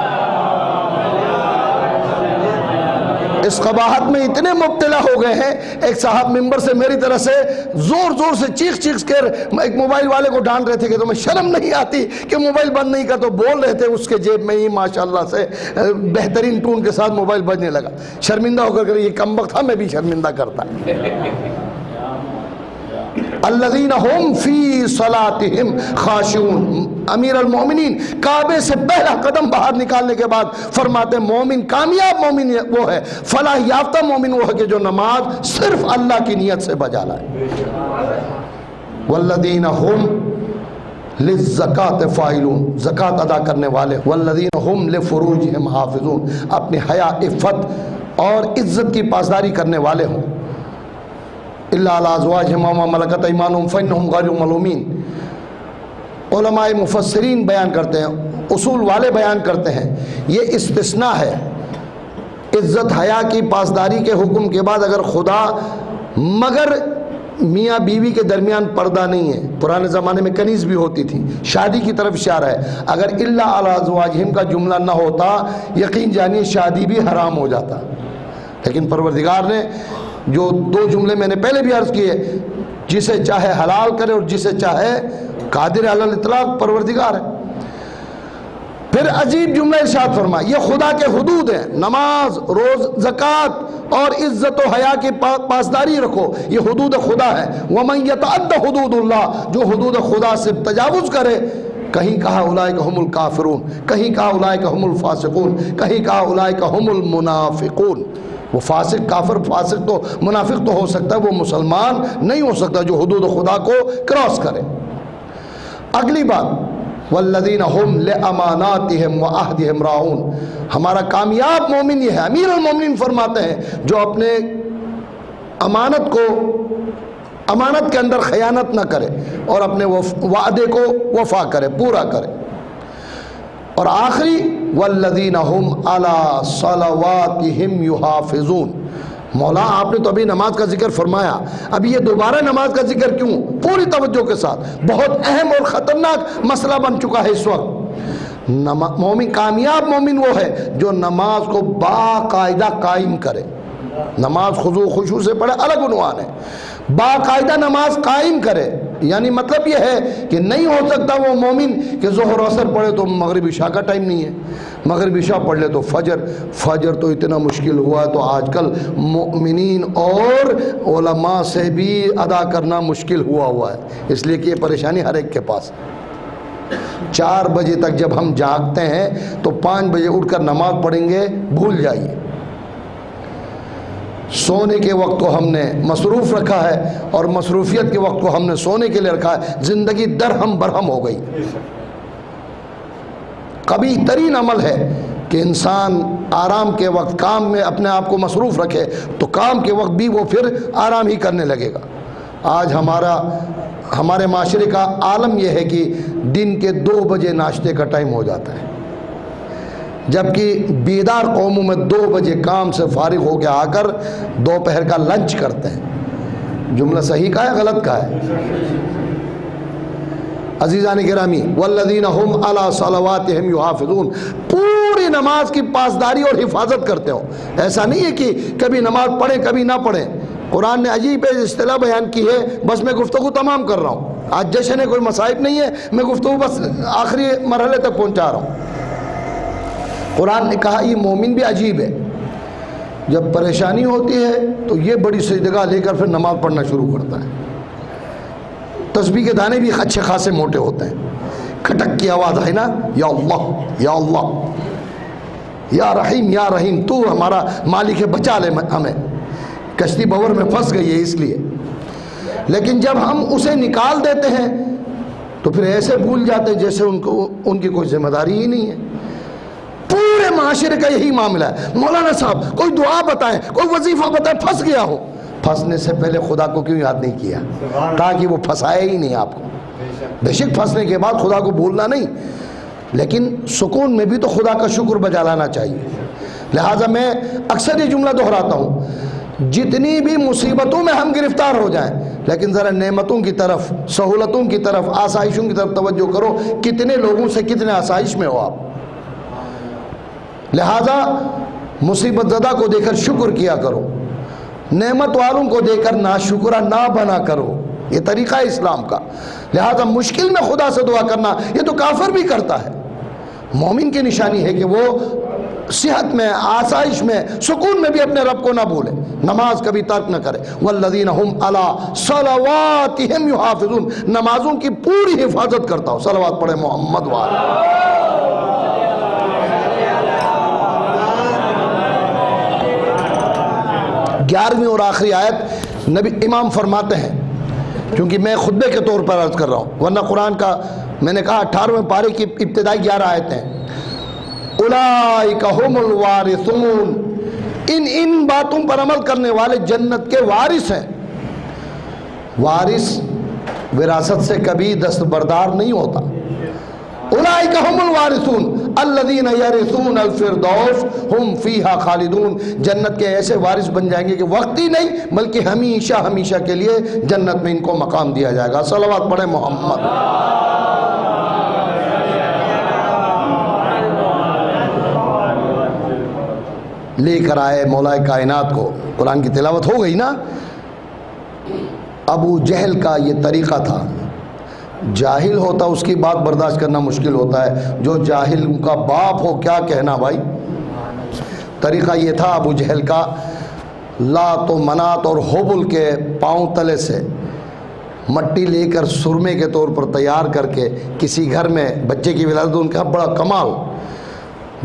اس قباحت میں اتنے مبتلا ہو گئے ہیں، ایک صاحب ممبر سے میری طرح سے زور زور سے چیخ چیخ کر ایک موبائل والے کو ڈانٹ رہے تھے کہ تمہیں شرم نہیں آتی کہ موبائل بند نہیں کر، تو بول رہے تھے، اس کے جیب میں ہی ماشاءاللہ سے بہترین ٹون کے ساتھ موبائل بجنے لگا۔ شرمندہ ہو کر یہ کم وقت تھا، میں بھی شرمندہ کرتا۔ الذین ہم فی صلاتہم خاشعون۔ امیر المومنین کعبے سے پہلا قدم باہر نکالنے کے بعد فرماتے ہیں مومن، کامیاب مومن وہ ہے، فلاح یافتہ مومن وہ ہے کہ جو نماز صرف اللہ کی نیت سے بجا لائے۔ والذین ہم للزکاۃ فاعلون، زکوٰۃ ادا کرنے والے، والذین ہم لفروجہم حافظون، اپنے حیا، عفت اور عزت کی پاسداری کرنے والے ہوں۔ الا علی ازواجہم وما ملکت ایمانہم فانہم غیر ملومین۔ علماء مفسرین بیان کرتے ہیں، اصول والے بیان کرتے ہیں، یہ استثناء ہے۔ عزت حیا کی پاسداری کے حکم کے بعد اگر خدا مگر میاں بیوی کے درمیان پردہ نہیں ہے، پرانے زمانے میں کنیز بھی ہوتی تھی، شادی کی طرف اشارہ ہے، اگر الا علی ازواجہم کا جملہ نہ ہوتا یقین جانیے شادی بھی حرام ہو جاتا۔ لیکن پروردگار نے جو 2 جملے میں نے پہلے بھی عرض کیے، جسے چاہے حلال کرے اور جسے چاہے قادر علی الاطلاق پروردگار ہے۔ پھر عجیب جملہ ارشاد فرمایا، یہ خدا کے حدود ہیں، نماز، روز، زکوٰۃ اور عزت و حیا کی پاسداری رکھو، یہ حدود خدا ہے۔ ومن یتعد حدود اللہ، جو حدود خدا سے تجاوز کرے، کہیں کہا اولئک هم الکافرون، کہیں کہا اولئک هم الفاسقون، کہیں کہا اولئک هم المنافقون۔ وہ فاسق، کافر، فاسق تو منافق تو ہو سکتا ہے، وہ مسلمان نہیں ہو سکتا جو حدود خدا کو کراس کرے۔ اگلی بات، والذین ہم لاماناتہم وعہدہم راعون، ہمارا کامیاب مومن یہ ہے، امیر المومنین فرماتے ہیں جو اپنے امانت کو، امانت کے اندر خیانت نہ کرے اور اپنے وعدے کو وفا کرے، پورا کرے۔ اور آخری والذین ہم علی صلواتہم یحافظون۔ مولا آپ نے تو ابھی نماز کا ذکر فرمایا، ابھی یہ دوبارہ نماز کا ذکر کیوں؟ پوری توجہ کے ساتھ، بہت اہم اور خطرناک مسئلہ بن چکا ہے اس وقت۔ مومن، کامیاب مومن وہ ہے جو نماز کو باقاعدہ قائم کرے۔ نماز خضوع خشوع سے پڑھے الگ عنوان ہے، باقاعدہ نماز قائم کرے، یعنی مطلب یہ ہے کہ نہیں ہو سکتا وہ مومن کہ ظہر عصر پڑھے تو مغرب عشاء کا ٹائم نہیں ہے، مغرب عشاء پڑھ لے تو فجر تو اتنا مشکل ہوا ہے تو آج کل مومنین اور علماء سے بھی ادا کرنا مشکل ہوا ہے، اس لیے کہ یہ پریشانی ہر ایک کے پاس۔ 4 بجے تک جب ہم جاگتے ہیں تو 5 بجے اٹھ کر نماز پڑھیں گے، بھول جائیے۔ سونے کے وقت کو ہم نے مصروف رکھا ہے اور مصروفیت کے وقت کو ہم نے سونے کے لیے رکھا ہے، زندگی درہم برہم ہو گئی۔ قبیح ترین عمل ہے کہ انسان آرام کے وقت کام میں اپنے آپ کو مصروف رکھے تو کام کے وقت بھی وہ پھر آرام ہی کرنے لگے گا۔ آج ہمارے معاشرے کا عالم یہ ہے کہ دن کے 2 بجے ناشتے کا ٹائم ہو جاتا ہے، جبکہ بیدار قوموں میں 2 بجے کام سے فارغ ہو کے آ کر دوپہر کا لنچ کرتے ہیں۔ جملہ صحیح کا ہے غلط کا ہے؟ عزیزان گرامی والذین هم علی صلواتہم یحافظون، پوری نماز کی پاسداری اور حفاظت کرتے ہو. ایسا نہیں ہے کہ کبھی نماز پڑھیں کبھی نہ پڑھیں. قرآن نے عجیب اصطلاح بیان کی ہے. بس میں گفتگو تمام کر رہا ہوں، آج جشن ہے، کوئی مصائب نہیں ہے، میں گفتگو بس آخری مرحلے تک پہنچا رہا ہوں. قرآن نے کہا یہ مومن بھی عجیب ہے، جب پریشانی ہوتی ہے تو یہ بڑی سجدگاہ لے کر پھر نماز پڑھنا شروع کرتا ہے. تسبیح کے دانے بھی اچھے خاصے موٹے ہوتے ہیں. کھٹک کی آواز ہے نا، یا اللہ یا اللہ یا رحیم یا رحیم، تو ہمارا مالک ہے، بچا لے ہمیں، کشتی بور میں پھنس گئی ہے اس لیے. لیکن جب ہم اسے نکال دیتے ہیں تو پھر ایسے بھول جاتے ہیں جیسے ان کی کوئی ذمہ داری ہی نہیں ہے. پورے معاشرے کا یہی معاملہ ہے. مولانا صاحب کوئی دعا بتائیں، کوئی وظیفہ بتائیں، پھنس گیا ہو. پھنسنے سے پہلے خدا کو کیوں یاد نہیں کیا؟ تاکہ وہ پھنسائے ہی نہیں آپ کو. بے شک پھنسنے کے بعد خدا کو بھولنا نہیں، لیکن سکون میں بھی تو خدا کا شکر بجا لانا چاہیے. لہٰذا میں اکثر یہ جملہ دہراتا ہوں، جتنی بھی مصیبتوں میں ہم گرفتار ہو جائیں لیکن ذرا نعمتوں کی طرف، سہولتوں کی طرف، آسائشوں کی طرف توجہ کرو. کتنے لوگوں سے کتنے آسائش میں ہو آپ. لہذا مصیبت زدہ کو دیکھ کر شکر کیا کرو، نعمت والوں کو دیکھ کر ناشکرہ نہ بنا کرو. یہ طریقہ ہے اسلام کا. لہذا مشکل میں خدا سے دعا کرنا یہ تو کافر بھی کرتا ہے. مومن کی نشانی ہے کہ وہ صحت میں، آسائش میں، سکون میں بھی اپنے رب کو نہ بھولے، نماز کبھی ترک نہ کرے. والذین هم علی صلواتہم یحافظون، نمازوں کی پوری حفاظت کرتا ہو. صلوات پڑھے محمد وآلہ. 11ویں اور آخری آیت نبی امام فرماتے ہیں، کیونکہ میں خطبے کے طور پر عرض کر رہا ہوں، ورنہ قرآن کا میں نے کہا 18ویں پارے کی ابتدائی 11 آیتیں ہیں. اولئک هم الوارثون، ان باتوں پر عمل کرنے والے جنت کے وارث ہیں. وارث وراثت سے کبھی دستبردار نہیں ہوتا. اولئک هم الوارثون الذین یرثون الفردوس هم فیہا خالدون، جنت کے ایسے وارث بن جائیں گے کہ وقت ہی نہیں بلکہ ہمیشہ ہمیشہ کے لیے جنت میں ان کو مقام دیا جائے گا. صلوات پڑھیں محمد. لے کر آئے مولا کائنات کو. قرآن کی تلاوت ہو گئی نا. ابو جہل کا یہ طریقہ تھا. جاہل ہوتا اس کی بات برداشت کرنا مشکل ہوتا ہے، جو جاہل ان کا باپ ہو کیا کہنا بھائی. طریقہ یہ تھا ابو جہل کا، لات و منات اور حبل کے پاؤں تلے سے مٹی لے کر سرمے کے طور پر تیار کر کے کسی گھر میں بچے کی ولادت، ان کا بڑا کمال،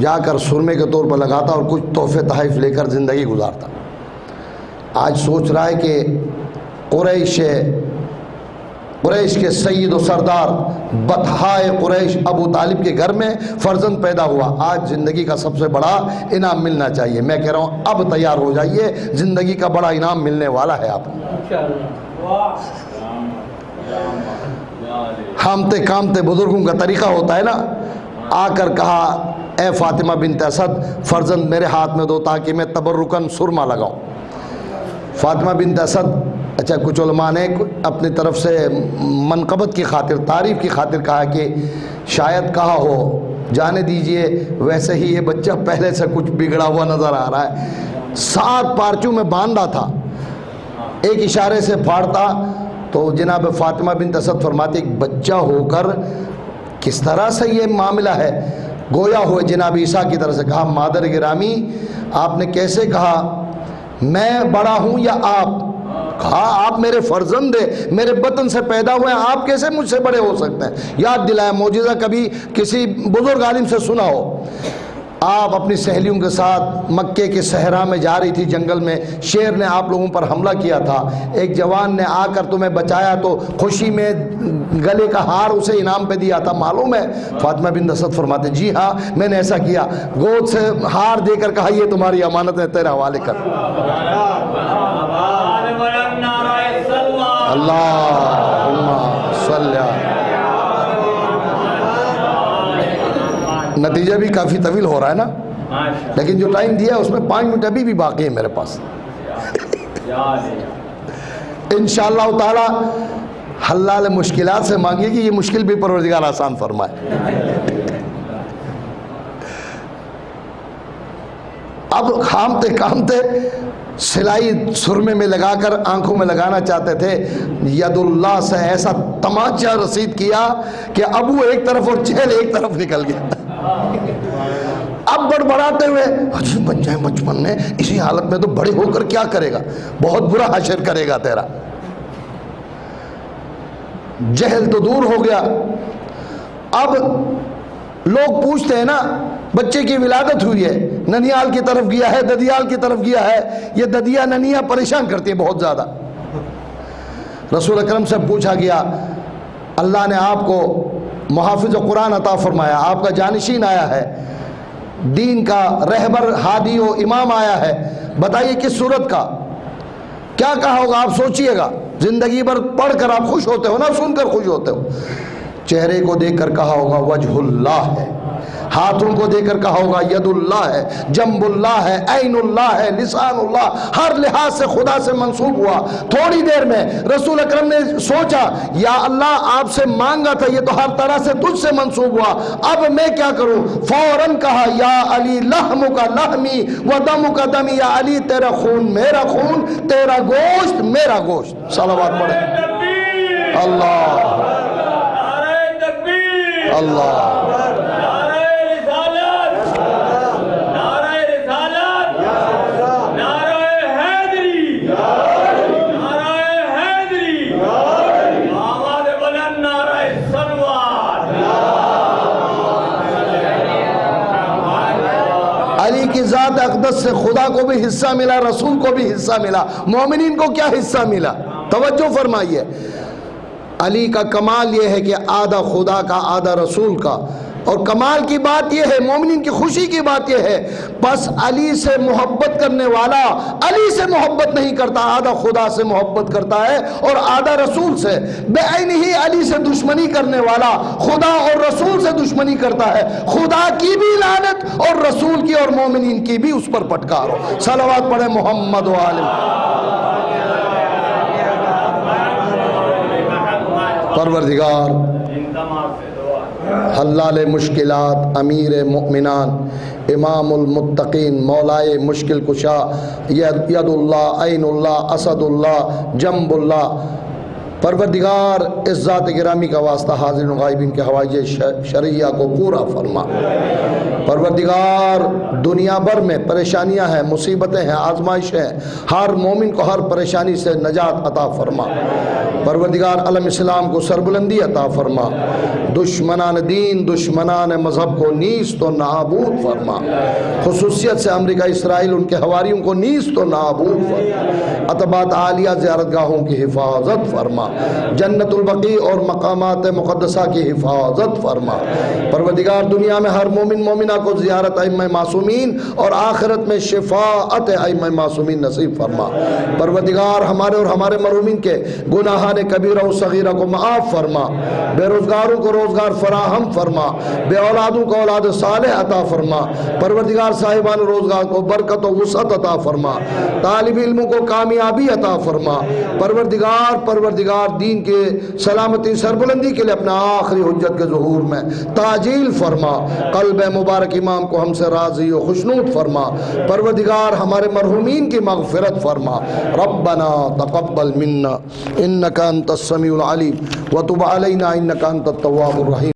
جا کر سرمے کے طور پر لگاتا اور کچھ تحفے تحائف لے کر زندگی گزارتا. آج سوچ رہا ہے کہ قریش کے سید و سردار بطحائے قریش ابو طالب کے گھر میں فرزند پیدا ہوا. آج زندگی کا سب سے بڑا انعام ملنا چاہیے. میں کہہ رہا ہوں اب تیار ہو جائیے، زندگی کا بڑا انعام ملنے والا ہے. آپ ہامتے کامتے بزرگوں کا طریقہ ہوتا ہے نا. آ کر کہا اے فاطمہ بنت اسد، فرزند میرے ہاتھ میں دو تاکہ میں تبرکن سرما لگاؤں. فاطمہ بنت اسد، اچھا کچھ علماء نے اپنی طرف سے منقبت کی خاطر، تعریف کی خاطر کہا کہ شاید کہا ہو جانے دیجئے، ویسے ہی یہ بچہ پہلے سے کچھ بگڑا ہوا نظر آ رہا ہے. 7 پارچوں میں باندھا تھا، ایک اشارے سے پھاڑتا تو جناب فاطمہ بنت اسد فرماتی ایک بچہ ہو کر کس طرح سے یہ معاملہ ہے. گویا ہوئے جناب عیسیٰ کی طرف سے. کہا مادر گرامی آپ نے کیسے کہا، میں بڑا ہوں یا آپ؟ کہا آپ میرے فرزند ہیں، میرے بطن سے پیدا ہوئے ہیں، آپ کیسے مجھ سے بڑے ہو سکتے ہیں؟ یاد دلایا معجزہ کبھی کسی بزرگ عالم سے سنا ہو. آپ اپنی سہیلیوں کے ساتھ مکے کے صحرا میں جا رہی تھی، جنگل میں شیر نے آپ لوگوں پر حملہ کیا تھا، ایک جوان نے آ کر تمہیں بچایا تو خوشی میں گلے کا ہار اسے انعام پہ دیا تھا، معلوم ہے؟ فاطمہ بنت اسد فرماتے جی ہاں میں نے ایسا کیا. گود سے ہار دے کر کہا یہ تمہاری امانت ہے، تیرے حوالے کر. اللہم صلی. نتیجہ بھی کافی طویل ہو رہا ہے نا، لیکن جو ٹائم دیا ہے اس میں 5 منٹ ابھی بھی باقی ہے میرے پاس. انشاءاللہ تعالی حلال مشکلات سے مانگیے کہ یہ مشکل بھی پروردگار آسان فرمائے۔ اب کھامتے کامتے سلائی سرمے میں لگا کر آنکھوں میں لگانا چاہتے تھے، ید اللہ سے ایسا تمانچہ رسید کیا کہ ابو ایک طرف اور چہل ایک طرف نکل گیا۔ اب بڑبڑاتے ہوئے عجیب بن جائیں بچپن میں، اسی حالت میں تو بڑے ہو کر کیا کرے گا، بہت برا حشر کرے گا تیرا۔ جہل تو دور ہو گیا، اب لوگ پوچھتے ہیں نا، بچے کی ولادت ہوئی ہے، ننیال کی طرف گیا ہے، ددیال کی طرف گیا ہے، یہ ددیا ننیا پریشان کرتی ہے بہت زیادہ۔ رسول اکرم سے پوچھا گیا، اللہ نے آپ کو محافظ قرآن عطا فرمایا، آپ کا جانشین آیا ہے، دین کا رہبر ہادی و امام آیا ہے، بتائیے کس صورت کا، کیا کہا ہوگا آپ سوچئے گا۔ زندگی بھر پڑھ کر آپ خوش ہوتے ہو نا، سن کر خوش ہوتے ہو۔ چہرے کو دیکھ کر کہا ہوگا وجہ اللہ ہے، ہاتھوں کو دیکھ کر کہا ہوگا ید اللہ ہے، جنب اللہ ہے، عین اللہ ہے، لسان اللہ، ہر لحاظ سے خدا سے منسوب ہوا۔ تھوڑی دیر میں رسول اکرم نے سوچا، یا اللہ آپ سے مانگا تھا، یہ تو ہر طرح سے تجھ سے منسوب ہوا، اب میں کیا کروں؟ فوراً کہا یا علی لحمک لحمی و دمک دمی، یا علی تیرا خون میرا خون، تیرا گوشت میرا گوشت۔ صلوات پڑھیں اللہ اللہ۔ علی کی ذات اقدس سے خدا کو بھی حصہ ملا، رسول کو بھی حصہ ملا، مومنین کو کیا حصہ ملا؟ توجہ فرمائیے۔ علی کا کمال یہ ہے کہ آدھا خدا کا آدھا رسول کا، اور کمال کی بات یہ ہے، مومنین کی خوشی کی بات یہ ہے، بس علی سے محبت کرنے والا علی سے محبت نہیں کرتا، آدھا خدا سے محبت کرتا ہے اور آدھا رسول سے۔ بے عین ہی علی سے دشمنی کرنے والا خدا اور رسول سے دشمنی کرتا ہے، خدا کی بھی لعنت اور رسول کی اور مومنین کی بھی اس پر پٹکار ہو۔ صلوات پڑھیں محمد و آل پروردگار حلال مشکلات، امیر مؤمنان، امام المتقین، مولائے مشکل کشا، ید اللہ، عین اللہ، اسد اللہ، جنب اللہ، پروردگار اس ذات گرامی کا واسطہ حاضرین و غائبین کے حوائج شرعیہ کو پورا فرما۔ پروردگار دنیا بھر میں پریشانیاں ہیں، مصیبتیں ہیں، آزمائشیں ہیں، ہر مومن کو ہر پریشانی سے نجات عطا فرما۔ پروردگار عالم اسلام کو سربلندی عطا فرما، دشمنان دین، دشمنان مذہب کو نیست و نابود فرما، خصوصیت سے امریکہ اسرائیل ان کے حواریوں کو نیست و نابود فرما، عتبات عالیہ زیارت گاہوں کی حفاظت فرما، جنت البقیع اور مقامات مقدسہ کی حفاظت فرما۔ پروردگار دنیا میں ہر مومن مومنہ کو زیارت ائمہ معصومین اور آخرت میں شفاعت ائمہ معصومین نصیب فرما۔ پروردگار ہمارے اور ہمارے مرحومین کے گناہان کبیرہ و صغیرہ کو معاف فرما، بے روزگاروں کو روزگار فراہم فرما، بے اولادوں کو اولاد صالح عطا فرما۔ پروردگار صاحبان روزگار کو برکت و وسعت عطا فرما، طالب علموں کو کامیابی عطا فرما۔ پروردگار دین کے سلامتی سربلندی کے لیے اپنا آخری حجت کے ظہور میں تاجیل فرما، قلب مبارک امام کو ہم سے راضی و خوشنود فرما۔ پروردگار ہمارے مرحومین کی مغفرت فرما۔ ربنا تقبل منا انک انت السمیع العلیم وتب علینا انک انت التواب الرحیم۔